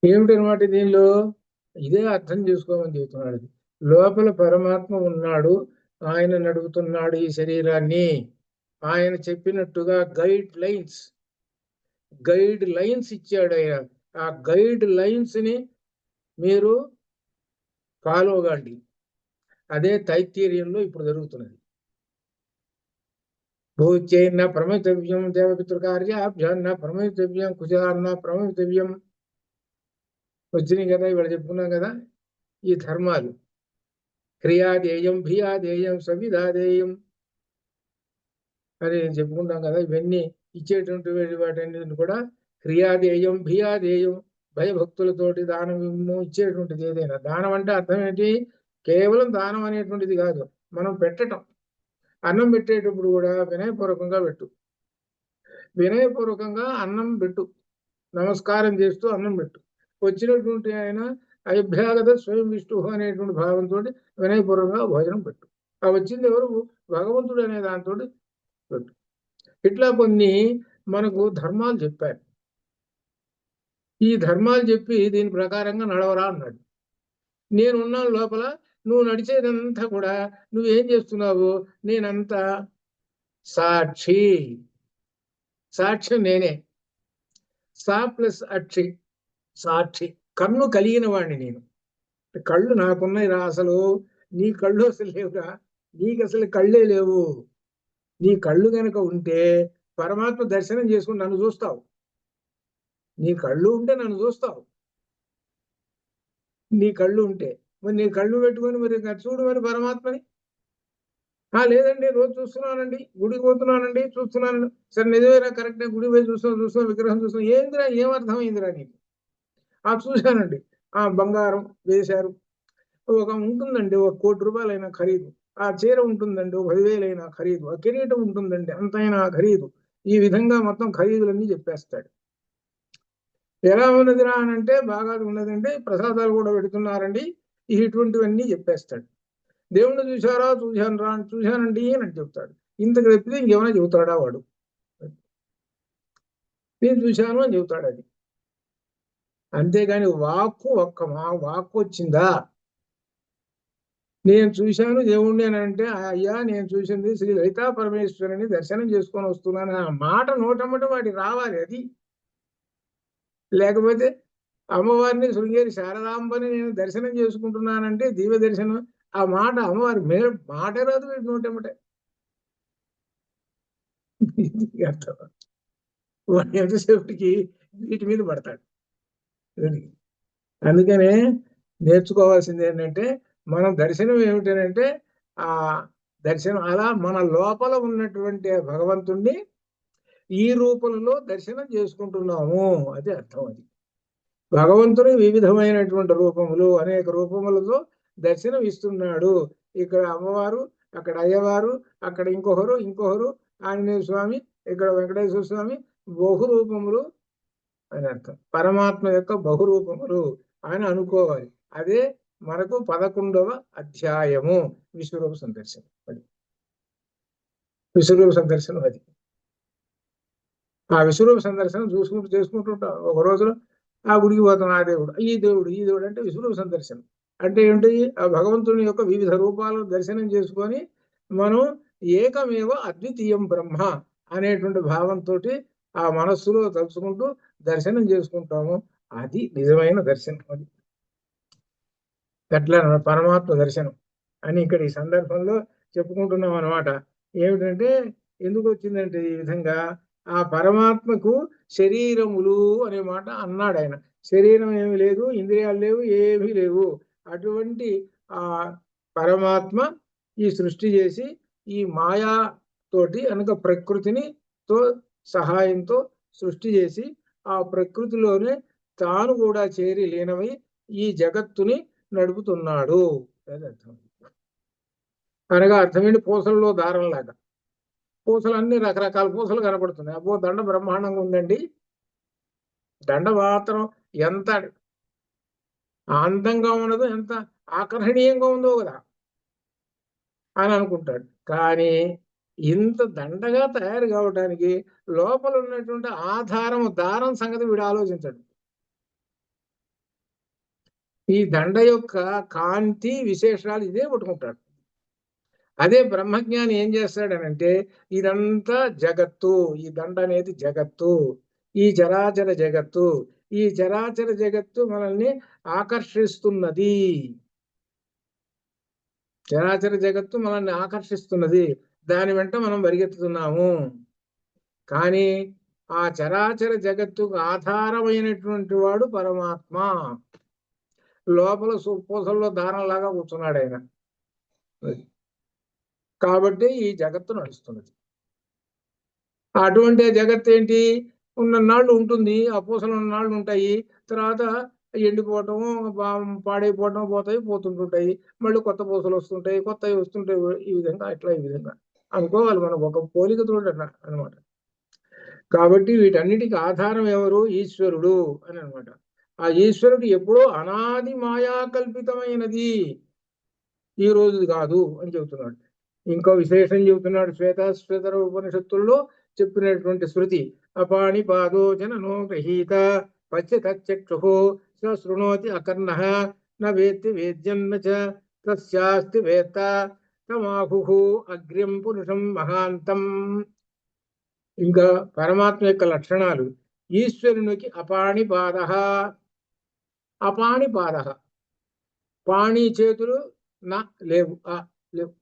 ఏమిటనమాట దీనిలో? ఇదే అర్థం చేసుకోమని చెబుతున్నాడు. లోపల పరమాత్మ ఉన్నాడు, ఆయన నడుపుతున్నాడు ఈ శరీరాన్ని. ఆయన చెప్పినట్టుగా గైడ్ లైన్స్ ఇచ్చాడు ఆయన. ఆ గైడ్ లైన్స్ ని మీరు ఫాలో కాండి. అదే తైత్తీర్యంలో ఇప్పుడు జరుగుతున్నది. భూచైర్న ప్రమితవ్యం దేవపితృకార్యాభ్యాన్న ప్రమితవ్యం కుజాన్న ప్రమితవ్యం వచ్చినాయి కదా, ఇవాళ చెప్పుకున్నాం కదా ఈ ధర్మాలు. క్రియాదేయం భియాదేయం సవిధాదేయం అని చెప్పుకుంటాం కదా. ఇవన్నీ ఇచ్చేటువంటి వాటన్నిటిని కూడా క్రియాదేయం భియాదేయం, భయభక్తులతోటి దానం ఇచ్చేటువంటిది. ఏదైనా దానం అంటే అర్థం ఏంటి? కేవలం దానం అనేటువంటిది కాదు, మనం పెట్టటం. అన్నం పెట్టేటప్పుడు కూడా వినయపూర్వకంగా పెట్టు, వినయపూర్వకంగా అన్నం పెట్టు, నమస్కారం చేస్తూ అన్నం పెట్టు. వచ్చినటువంటి ఆయన అభ్యాగత స్వయం విష్ణు అనేటువంటి భావంతో వినయపూర్వకంగా భోజనం పెట్టు. ఆ వచ్చింది ఎవరు? భగవంతుడు అనే దాంతో పెట్టు. ఇట్లా కొన్ని మనకు ధర్మాలు చెప్పారు. ఈ ధర్మాలు చెప్పి దీని ప్రకారంగా నడవరా అన్నాడు. నేనున్నాను లోపల, నువ్వు నడిచేదంతా కూడా నువ్వేం చేస్తున్నావు నేనంతా సాక్షి. సాక్ష్యం నేనే. సా ప్లస్ అక్షి, సాక్షి. కన్ను కలిగిన వాడిని నేను. కళ్ళు నాకున్నాయి రా, అసలు నీ కళ్ళు అసలు లేవురా, నీకు అసలు కళ్ళే లేవు. నీ కళ్ళు కనుక ఉంటే పరమాత్మ దర్శనం చేసుకుని నన్ను చూస్తావు. నీ కళ్ళు ఉంటే నన్ను చూస్తావు. నీ కళ్ళు ఉంటే మరి నీ కళ్ళు పెట్టుకొని మరి చూడు మరి పరమాత్మని. లేదండి రోజు చూస్తున్నానండి, గుడికి పోతున్నానండి, చూస్తున్నానండి. సరే నిజమేరా, కరెక్టే, గుడి పోయి చూస్తున్నా విగ్రహం చూస్తున్నా. ఏందిరా, ఏమర్థమైందిరా నీకు? చూశానండి, బంగారం వేశారు, ఒక ఉంటుందండి 1 కోటి రూపాయలైనా ఖరీదు. ఆ చీర ఉంటుందండి 10,000 ఖరీదు. ఆ కిరీటం ఉంటుందండి అంతైనా ఖరీదు. ఈ విధంగా మొత్తం ఖరీదులన్నీ చెప్పేస్తాడు. ఎలా ఉన్నదిరా అని అంటే, బాగా ఉన్నదండి, ప్రసాదాలు కూడా పెడుతున్నారండి, ఇటువంటివన్నీ చెప్పేస్తాడు. దేవుణ్ణి చూశారా? చూశాను రా, చూశానండి అని చెప్తాడు. ఇంతకు తప్పితే ఇంకేమైనా చెబుతాడా వాడు? నేను చూశాను అని చెబుతాడు. అది అంతేగాని వాక్కు వచ్చిందా నేను చూశాను దేవుణ్ణి అని అంటే, అయ్యా నేను చూసింది శ్రీ లలితా పరమేశ్వరుని దర్శనం చేసుకొని వస్తున్నాను ఆ మాట నోటమ్మట వాడికి రావాలి. అది లేకపోతే అమ్మవారిని శృంగేరి శారదాంబని నేను దర్శనం చేసుకుంటున్నానంటే దివ్య దర్శనం, ఆ మాట అమ్మవారి మాట రాదు వీటి నోటమ్మటే. అర్థం. వాడు ఎంతసేపటికి వీటి మీద పడతాడు. అందుకనే నేర్చుకోవాల్సింది ఏంటంటే, మనం దర్శనం ఏమిటంటే ఆ దర్శనం అలా మన లోపల ఉన్నటువంటి భగవంతుణ్ణి ఈ రూపంలో దర్శనం చేసుకుంటున్నాము. అది అర్థం. అది భగవంతుని వివిధమైనటువంటి రూపములు, అనేక రూపములతో దర్శనం ఇస్తున్నాడు. ఇక్కడ అమ్మవారు, అక్కడ అయ్యవారు, అక్కడ ఇంకొకరు ఆంజనేయ స్వామి, ఇక్కడ వెంకటేశ్వర స్వామి, బహురూపములు అని అర్థం. పరమాత్మ యొక్క బహురూపములు అని అనుకోవాలి. అదే మనకు 11వ అధ్యాయము విశ్వరూప సందర్శనం. అది విశ్వరూప సందర్శనం. అది ఆ విశ్వరూప సందర్శనం చేసుకుంటుంటాం. ఒక రోజులో ఆ గుడికి పోతాం, ఆ దేవుడు ఈ దేవుడు అంటే విశ్వరూప సందర్శనం. అంటే ఏంటి? ఆ భగవంతుని యొక్క వివిధ రూపాలను దర్శనం చేసుకొని మనం ఏకమేవ అద్వితీయం బ్రహ్మ అనేటువంటి భావంతో ఆ మనస్సులో తలుచుకుంటూ దర్శనం చేసుకుంటాము. అది నిజమైన దర్శనం. అది అట్లా పరమాత్మ దర్శనం అని ఇక్కడ ఈ సందర్భంలో చెప్పుకుంటున్నాం అన్నమాట. ఏమిటంటే ఎందుకు వచ్చిందంటే ఈ విధంగా ఆ పరమాత్మకు శరీరములు అనే మాట అన్నాడు ఆయన. శరీరం ఏమి లేదు, ఇంద్రియాలు లేవు, ఏమీ లేవు. అటువంటి ఆ పరమాత్మ ఈ సృష్టి చేసి ఈ మాయా తోటి అనగా ప్రకృతిని తో సహాయంతో సృష్టి చేసి ఆ ప్రకృతిలోనే తాను కూడా చేరి లీనమై ఈ జగత్తుని నడుపుతున్నాడు. అర్థం. అనగా అర్థమేంటి? పూసలలో దారంలాగా పూసలు అన్ని రకరకాల పూసలు కనపడుతున్నాయి. అబ్బో దండ బ్రహ్మాండంగా ఉందండి, దండ మాత్రం ఎంత అందంగా ఉన్నదో, ఎంత ఆకర్షణీయంగా ఉందో కదా అని అనుకుంటాడు. కానీ ఇంత దండగా తయారు కావడానికి లోపల ఉన్నటువంటి దారం సంగతి వీడు ఆలోచించడు. ఈ దండ యొక్క కాంతి విశేషాలు ఇదే పట్టుకుంటాడు. అదే బ్రహ్మజ్ఞాని ఏం చేస్తాడనంటే ఇదంతా జగత్తు, ఈ దండ అనేది జగత్తు, ఈ చరాచర జగత్తు, ఈ చరాచర జగత్తు మనల్ని ఆకర్షిస్తున్నది, చరాచర జగత్తు మనల్ని ఆకర్షిస్తున్నది, దాని వెంట మనం పరిగెత్తుతున్నాము. కానీ ఆ చరాచర జగత్తుకు ఆధారమైనటువంటి వాడు పరమాత్మ. లోపల పూసల్లో దారంలాగా కూర్చున్నాడు ఆయన. కాబట్టి ఈ జగత్తు నడుస్తున్నది. అటువంటి జగత్తు ఏంటి? ఉన్ననాళ్ళు ఉంటుంది, ఆ పూసలు ఉన్ననాళ్ళు ఉంటాయి, తర్వాత ఎండిపోవటము, పాడైపోవటం, పోతుంటుంటాయి, మళ్ళీ కొత్త పూసలు వస్తుంటాయి, కొత్తవి వస్తుంటాయి. ఈ విధంగా ఇట్లా ఈ విధంగా అనుకోవాలి మనం, ఒక పోలిక చూడట అనమాట. కాబట్టి వీటన్నిటికి ఆధారం ఎవరు? ఈశ్వరుడు అని అనమాట. ఆ ఈశ్వరుడు ఎప్పుడో అనాది మాయా కల్పితమైనది, ఈ రోజు కాదు అని చెబుతున్నాడు. ఇంకో విశేషం చెబుతున్నాడు శ్వేతాశ్వేతర ఉపనిషత్తుల్లో చెప్పినటువంటి శృతి. అపాణి పాదో జననో గృహీత పశ్యతక్షు శృణోతి అకర్ణ న వేత్తి వేద్యన్న తస్యాస్తి వేత్త తమాహు అగ్ర్యం పురుషం మహాంతం. ఇంకా పరమాత్మ యొక్క లక్షణాలు. ఈశ్వరునికి అపాణి పాద, అపాణి పాద, పాణి చేతులు నా లేవు, లేవు,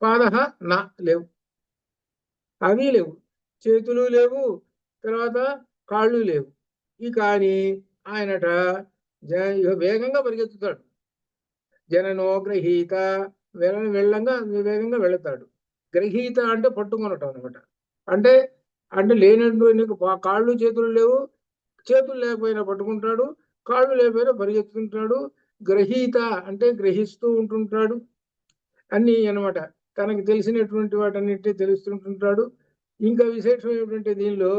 పాద నా లేవు, అవి లేవు, చేతులు లేవు, తర్వాత కాళ్ళు లేవు. ఈ కానీ ఆయనట వేగంగా పరిగెత్తుతాడు. జననో గ్రహీత, వేగంగా వెళతాడు. గ్రహీత అంటే పట్టుకొనటం అనమాట. అంటే అంటే లేనటువంటి కాళ్ళు చేతులు లేవు, చేతులు లేకపోయినా పట్టుకుంటాడు, కాళ్ళు లేకపోయినా పరిగెత్తుకుంటాడు. గ్రహీత అంటే గ్రహిస్తూ ఉంటుంటాడు అన్ని అనమాట. తనకు తెలిసినటువంటి వాటన్నిటి తెలుస్తుంటుంటాడు. ఇంకా విశేషం ఏమిటంటే దీనిలో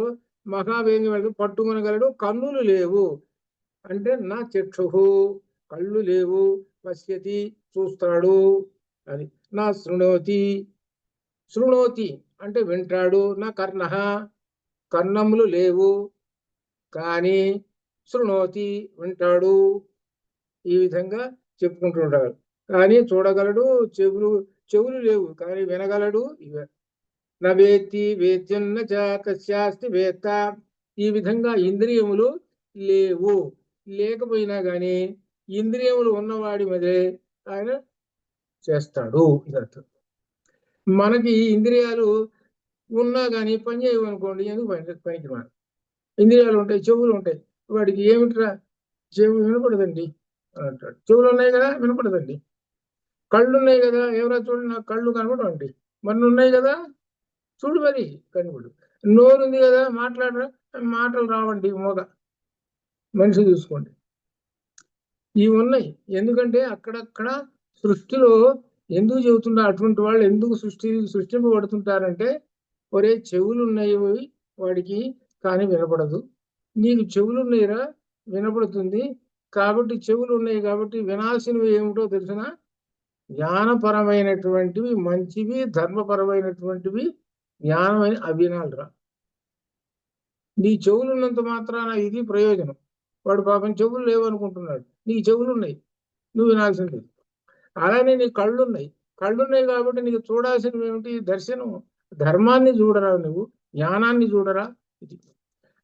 మహావేగం పట్టుకొనగలడు. కన్నులు లేవు అంటే నా చక్షు, కళ్ళు లేవు, పశ్యతి చూస్తాడు అని. నా శృణోతి, శృణోతి అంటే వింటాడు. నా కర్ణ, కర్ణములు లేవు కానీ శృణోతి వింటాడు. ఈ విధంగా చెప్పుకుంటుంటాడు. కానీ చూడగలడు, చెవులు లేవు కానీ వినగలడు. నవేత్తి వేద్యన్న తస్యాస్తి వేత్త. ఈ విధంగా ఇంద్రియములు లేవు, లేకపోయినా కానీ ఇంద్రియములు ఉన్నవాడి మీదే ఆయన చేస్తాడు. ఇదర్థం. మనకి ఇంద్రియాలు ఉన్నా కానీ పని చేయవు అనుకోండి, ఎందుకు పనికి రా. ఇంద్రియాలు ఉంటాయి, చెవులు ఉంటాయి, వాడికి ఏమిట్రా చెవు వినపడదండి అంటాడు. చెవులు ఉన్నాయి కదా వినపడదండి. కళ్ళు ఉన్నాయి కదా, ఎవరో చూడండి నాకు కళ్ళు కనపడండి, మన్ను ఉన్నాయి కదా చూడు మరి కనపడు. నోరు ఉంది కదా మాట్లాడరా, మాటలు రావండి, మోగ మనిషి చూసుకోండి. ఇవి ఉన్నాయి. ఎందుకంటే అక్కడక్కడ సృష్టిలో ఎందుకు చెబుతుంటా, అటువంటి వాళ్ళు ఎందుకు సృష్టింపబడుతుంటారంటే, ఒరే చెవులు ఉన్నాయి వాడికి కానీ వినపడదు, నీకు చెవులు ఉన్నాయిరా వినపడుతుంది, కాబట్టి చెవులు ఉన్నాయి కాబట్టి వినాల్సినవి ఏమిటో తెలిసిన జ్ఞానపరమైనటువంటివి మంచివి, ధర్మపరమైనటువంటివి జ్ఞానమైన అవినాలరా. నీ చెవులు ఉన్నంత మాత్రాన ఇది ప్రయోజనం. వాడు పాపం చెవులు లేవనుకుంటున్నాడు, నీకు చెవులు ఉన్నాయి, నువ్వు వినాల్సింది. అలానే నీ కళ్ళున్నాయి, కళ్ళున్నాయి కాబట్టి నీకు చూడాల్సినవి ఏమిటి? దర్శనం, ధర్మాన్ని చూడరా, నువ్వు జ్ఞానాన్ని చూడరా. ఇది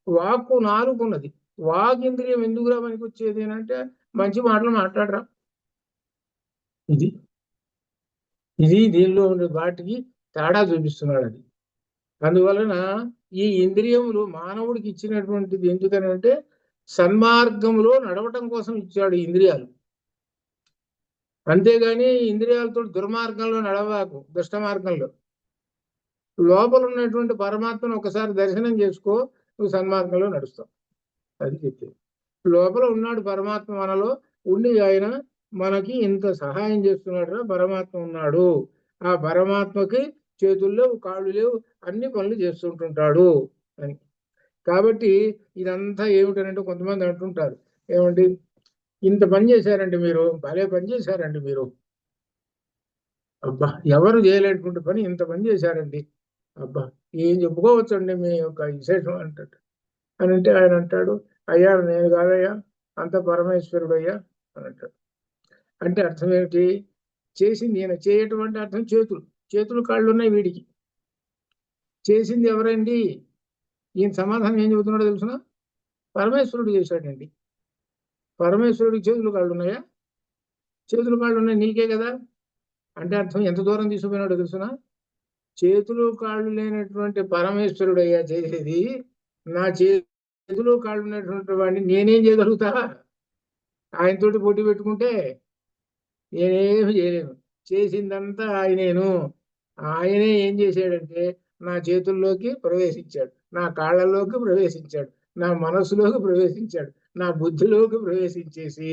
వాక్కు నాలుగున్నది. వాగింద్రియం ఎందుకురా మనకి వచ్చేది అంటే మంచి మాటలు మాట్లాడరా. ఇది ఇది దీనిలో ఉండే వాటికి తేడా చూపిస్తున్నాడు. అది అందువలన ఈ ఇంద్రియములు మానవుడికి ఇచ్చినటువంటిది ఎందుకనంటే సన్మార్గంలో నడవటం కోసం ఇచ్చాడు ఇంద్రియాలు. అంతేగాని ఇంద్రియాలతో దుర్మార్గంలో నడవకు, దుష్ట మార్గంలో. లోపల ఉన్నటువంటి పరమాత్మను ఒకసారి దర్శనం చేసుకో, నువ్వు సన్మార్గంలో నడుస్తావు. అది చెప్పేది. లోపల ఉన్నాడు పరమాత్మ, మనలో ఉండి ఆయన మనకి ఇంత సహాయం చేస్తున్నాడు. పరమాత్మ ఉన్నాడు, ఆ పరమాత్మకి చేతులు లేవు, కాళ్ళు లేవు, అన్ని పనులు చేస్తుంటుంటాడు అని. కాబట్టి ఇదంతా ఏమిటనంటే కొంతమంది అంటుంటారు, ఏమండి ఇంత పని చేశారండి మీరు, భలే పని చేశారండి మీరు, అబ్బా ఎవరు చేయలేటువంటి పని ఇంత పని చేశారండి అబ్బా, ఏం చెప్పుకోవచ్చండి మీ యొక్క విశేషం అంటాడు. అని అంటే ఆయన అంటాడు, అయ్యా నేను కాదయ్యా, అంత పరమేశ్వరుడు అయ్యా అని అంటాడు. అంటే అర్థం ఏమిటి? చేసింది ఈయన, చేయటం అంటే అర్థం చేతులు. చేతులు కాళ్ళు ఉన్నాయి వీడికి. చేసింది ఎవరండి? ఈయన సమాధానం ఏం చెబుతున్నాడో తెలుసిన? పరమేశ్వరుడు చేశాడండి. పరమేశ్వరుడికి చేతులు కాళ్ళు ఉన్నాయా? చేతులు కాళ్ళు ఉన్నాయి నీకే కదా. అంటే అర్థం ఎంత దూరం తీసుకుపోయినాడో తెలుసిన? చేతులు కాళ్ళు లేనటువంటి పరమేశ్వరుడు అయ్యా చేసేది. నా చేతులు కాళ్ళు ఉన్నటువంటి వాడిని నేనేం చేయగలుగుతా? ఆయనతోటి పోటీ పెట్టుకుంటే నేనేమి చేయలేను. చేసిందంతా ఆయనేను. ఆయనే ఏం చేశాడంటే నా చేతుల్లోకి ప్రవేశించాడు, నా కాళ్ళలోకి ప్రవేశించాడు, నా మనసులోకి ప్రవేశించాడు, నా బుద్ధిలోకి ప్రవేశించేసి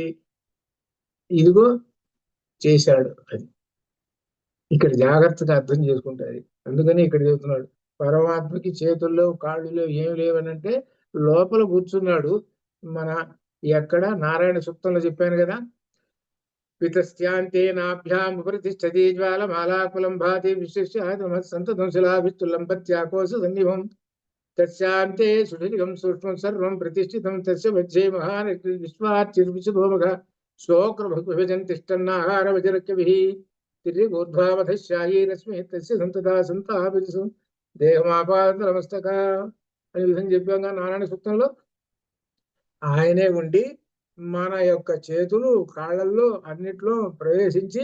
ఇదిగో చేశాడు. అది ఇక్కడ జాగ్రత్తగా అర్థం చేసుకుంటారు. అందుకని ఇక్కడ చెబుతున్నాడు, పరమాత్మకి చేతుల్లో కాళ్ళులో ఏమి లేవనంటే లోపల కూర్చున్నాడు. మన ఎక్కడ నారాయణ సూక్తంలో చెప్పాను కదా, వితస్యాంతే నాభ్యాం ఉపరితిష్టతి జ్వాలమాలాకులం భాతి విశిష్య సంతతం శిలాభిస్తులం పత్యాకోశ సన్నిభం తస్యాంతే సుషిగం సూక్ష్మం సర్వం ప్రతిష్ఠితం తస్య మధ్యే మహాన్ విశ్వార్చిర్విశుభోమఘ శ్లోక్రభుజన్ తిష్టన్నాహార వజరక్యభిః తిర్యగోర్ధ్వావధశ్యాయీరశ్మి తస్య సంతదా సంతాపిసు దేహమాపాదమస్తక అని విధంగా చెప్పాక నారాయణ సూక్తంలో ఆయనే ఉండి మన యొక్క చేతులు కాళ్ళల్లో అన్నిట్లో ప్రవేశించి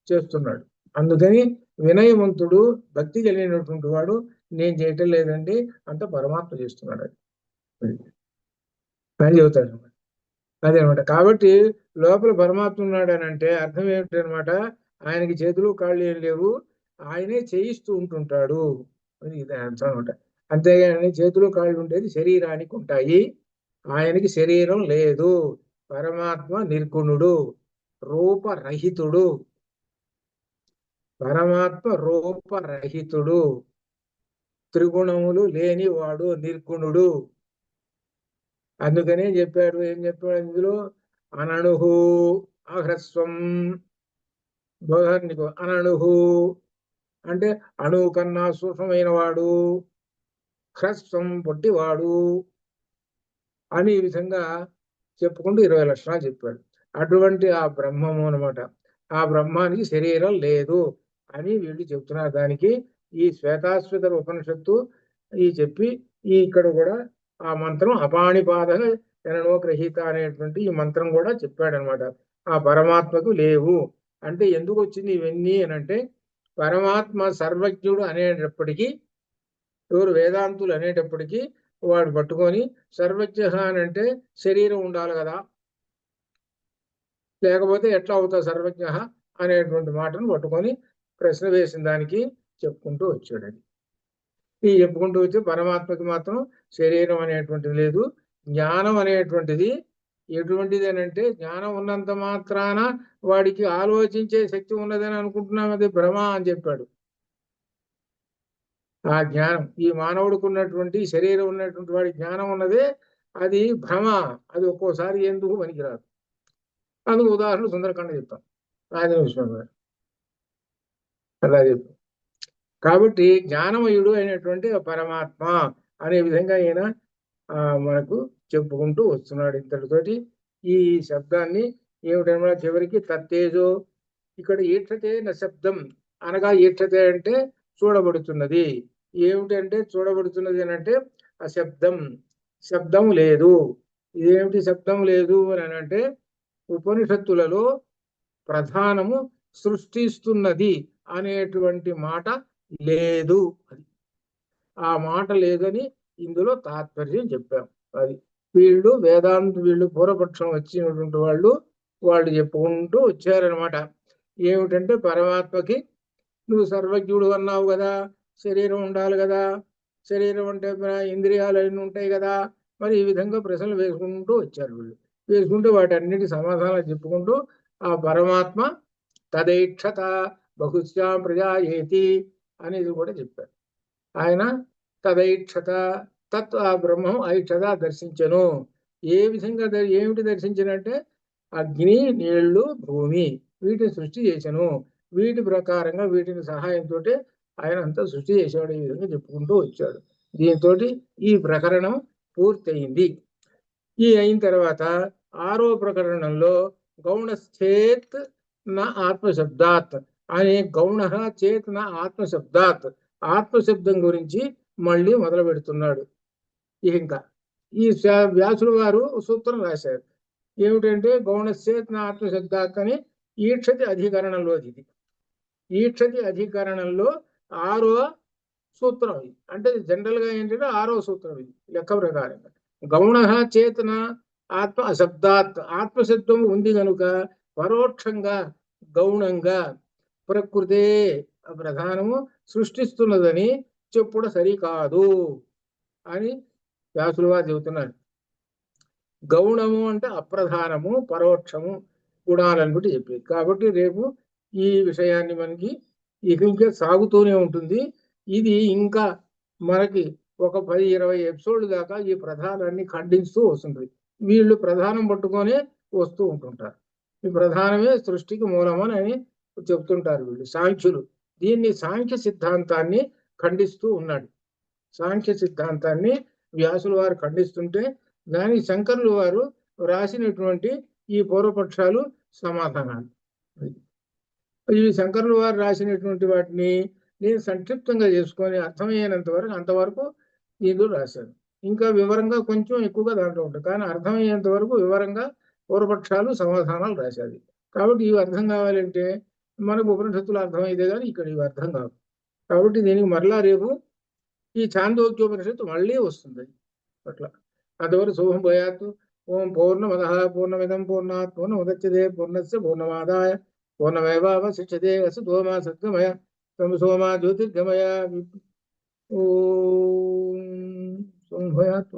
చేస్తున్నాడు. అందుకని వినయవంతుడు, భక్తి కలిగినటువంటి వాడు నేను చేయటం లేదండి, అంత పరమాత్మ చేస్తున్నాడు అని చెబుతాడు అనమాట. అదేనమాట. కాబట్టి లోపల పరమాత్మ ఉన్నాడు అని అంటే అర్థం ఏమిటనమాట? ఆయనకి చేతులు కాళ్ళు ఏం లేవు, ఆయనే చేయిస్తూ ఉంటుంటాడు అని ఇది అర్థం అనమాట. అంతేగాని చేతులు కాళ్ళు ఉండేది శరీరానికి ఉంటాయి, ఆయనకి శరీరం లేదు. పరమాత్మ నిర్గుణుడు, రూపరహితుడు. పరమాత్మ రూపరహితుడు, త్రిగుణములు లేనివాడు, నిర్గుణుడు. అందుకనే చెప్పాడు, ఏం చెప్పాడు ఇందులో? అనణుహు అహ్రస్వం. బోధానికి అనణుహు అంటే అణువు కన్నా సూక్ష్మమైన వాడు, హ్రస్వం పొట్టివాడు అని ఈ విధంగా చెప్పుకుంటూ 20 లక్షణాలు చెప్పాడు. అటువంటి ఆ బ్రహ్మము అనమాట. ఆ బ్రహ్మానికి శరీరం లేదు అని వీళ్ళు చెప్తున్నారు. దానికి ఈ శ్వేతాశ్వతర ఉపనిషత్తు ఈ చెప్పి ఈ ఇక్కడ కూడా ఆ మంత్రం అపాణిపాద జననో గ్రహీత అనేటువంటి ఈ మంత్రం కూడా చెప్పాడనమాట. ఆ పరమాత్మకు లేవు అంటే ఎందుకు వచ్చింది ఇవన్నీ అని అంటే, పరమాత్మ సర్వజ్ఞుడు అనేటప్పటికీ, ఎవరు వేదాంతులు అనేటప్పటికీ వాడు పట్టుకొని సర్వజ్ఞ అని అంటే శరీరం ఉండాలి కదా, లేకపోతే ఎట్లా అవుతా సర్వజ్ఞ అనేటువంటి మాటను పట్టుకొని ప్రశ్న వేసిన దానికి చెప్పుకుంటూ వచ్చాడు. అది ఈ చెప్పుకుంటూ వచ్చి పరమాత్మకి మాత్రం శరీరం అనేటువంటిది లేదు. జ్ఞానం అనేటువంటిది ఎటువంటిది అని అంటే, జ్ఞానం ఉన్నంత మాత్రాన వాడికి ఆలోచించే శక్తి ఉన్నదని అనుకుంటున్నాం, అది భ్రమ అని చెప్పాడు. ఆ జ్ఞానం ఈ మానవుడికి ఉన్నటువంటి శరీరం ఉన్నటువంటి వాడి జ్ఞానం ఉన్నదే అది భ్రమ. అది ఒక్కోసారి ఎందుకు పనికిరాదు. అందుకు ఉదాహరణ సుందరకాండ చెప్తాం, రాజేంద్ర విశ్వం గారు అలా చెప్పాం. కాబట్టి జ్ఞానమయుడు అయినటువంటి పరమాత్మ అనే విధంగా ఈయన మనకు చెప్పుకుంటూ వస్తున్నాడు. ఇంతటితోటి ఈ శబ్దాన్ని ఏమిటనమాట చివరికి తత్తేజో, ఇక్కడ ఈక్షతే న శబ్దం అనగా, ఈక్షతే అంటే చూడబడుతున్నది. ఏమిటంటే చూడబడుతున్నది అని అంటే అశబ్దం, శబ్దం లేదు. ఇదేమిటి శబ్దం లేదు అని అంటే, ఉపనిషత్తులలో ప్రధానము సృష్టిస్తున్నది అనేటువంటి మాట లేదు. అది ఆ మాట లేదని ఇందులో తాత్పర్యం చెప్పాం. అది వీళ్ళు వీళ్ళు పూర్వపక్షం వచ్చినటువంటి వాళ్ళు చెప్పుకుంటూ వచ్చారనమాట. ఏమిటంటే పరమాత్మకి నువ్వు సర్వజ్ఞుడు అన్నావు కదా, శరీరం ఉండాలి కదా, శరీరం అంటే ఇంద్రియాలు అన్నీ ఉంటాయి కదా, మరి ఈ విధంగా ప్రశ్నలు వేసుకుంటూ వచ్చారు వీళ్ళు. వేసుకుంటూ వాటన్నిటి సమాధానాలు చెప్పుకుంటూ ఆ పరమాత్మ తదైక్షత బహుశ్యాం ప్రజా ఏతి అనేది కూడా చెప్పారు. ఆయన తదైక్షత, తత్ ఆ బ్రహ్మం ఐక్షత దర్శించను. ఏ విధంగా ఏమిటి దర్శించనంటే, అగ్ని, నీళ్లు, భూమి వీటిని సృష్టి చేశాను. వీటి ప్రకారంగా వీటిని సహాయంతో ఆయన అంతా సృష్టి చేశాడు. ఈ విధంగా చెప్పుకుంటూ వచ్చాడు. దీంతో ఈ ప్రకరణం పూర్తయింది. ఈ అయిన తర్వాత 6వ ప్రకరణంలో గౌణశ్చేత్ నా ఆత్మశబ్దాత్ అనే గౌణ చేత్ నా ఆత్మశబ్దాత్ ఆత్మశబ్దం గురించి మళ్ళీ మొదలు పెడుతున్నాడు. ఇంకా ఈ వ్యాసుల వారు సూత్రం రాశారు. ఏమిటంటే గౌణశ్చేత్ నా ఆత్మశబ్దాత్ అని ఈక్షతి అధికరణంలో ఇది. ఈక్షతి అధికరణంలో 6వ సూత్రం ఇది. అంటే జనరల్ గా ఏంటంటే 6వ సూత్రం ఇది లెక్క ప్రకారంగా. గౌణ చేతన ఆత్మ అశబ్దాత్ ఆత్మశబ్దం ఉంది కనుక పరోక్షంగా గౌణంగా ప్రకృతే ప్రధానము సృష్టిస్తున్నదని చెప్పుడు సరికాదు అని వ్యాసులు వారు చెబుతున్నారు. గౌణము అంటే అప్రధానము, పరోక్షము గుణాలను బట్టి చెప్పేది. కాబట్టి రేపు ఈ విషయాన్ని మనకి ఇంకా సాగుతూనే ఉంటుంది. ఇది ఇంకా మనకి ఒక 10-20 ఎపిసోడ్లు దాకా ఈ ప్రధానాన్ని ఖండిస్తూ వస్తుంది. వీళ్ళు ప్రధానం పట్టుకొనే వస్తూ ఉంటుంటారు. ఈ ప్రధానమే సృష్టికి మూలమని చెప్తుంటారు వీళ్ళు సాంఖ్యులు. దీన్ని సాంఖ్య సిద్ధాంతాన్ని ఖండిస్తూ ఉన్నాడు. సాంఖ్య సిద్ధాంతాన్ని వ్యాసుల వారు ఖండిస్తుంటే దానికి శంకరులు వారు రాసినటువంటి ఈ పూర్వపక్షాలు సమాధానాలు. ఈ శంకరుల వారు రాసినటువంటి వాటిని నేను సంక్షిప్తంగా చేసుకొని అర్థమయ్యేంత వరకు అంతవరకు ఇందులో రాశాను. ఇంకా వివరంగా కొంచెం ఎక్కువగా దాంట్లో ఉంటుంది, కానీ అర్థమయ్యేంత వరకు వివరంగా పూర్వపక్షాలు సమాధానాలు రాశాది. కాబట్టి ఇవి అర్థం కావాలంటే మనకు ఉపనిషత్తులు అర్థమైతే కానీ ఇక్కడ ఇవి అర్థం కావు. కాబట్టి దీనికి మరలా రేపు ఈ ఛాందోగ్యోపనిషత్తు మళ్ళీ వస్తుంది అట్లా. అంతవరకు శుభం భయాత్. ఓం పూర్ణమదః పూర్ణమిదం పూర్ణాత్ పూర్ణముదచ్యతే పూర్ణస్య పూర్ణమాదాయ పూర్ణమేవావశిష్యతే. అసతో మా సద్గమయ తమసోమా జ్యోతిర్గమయ. ఓం శుభం భయాత్.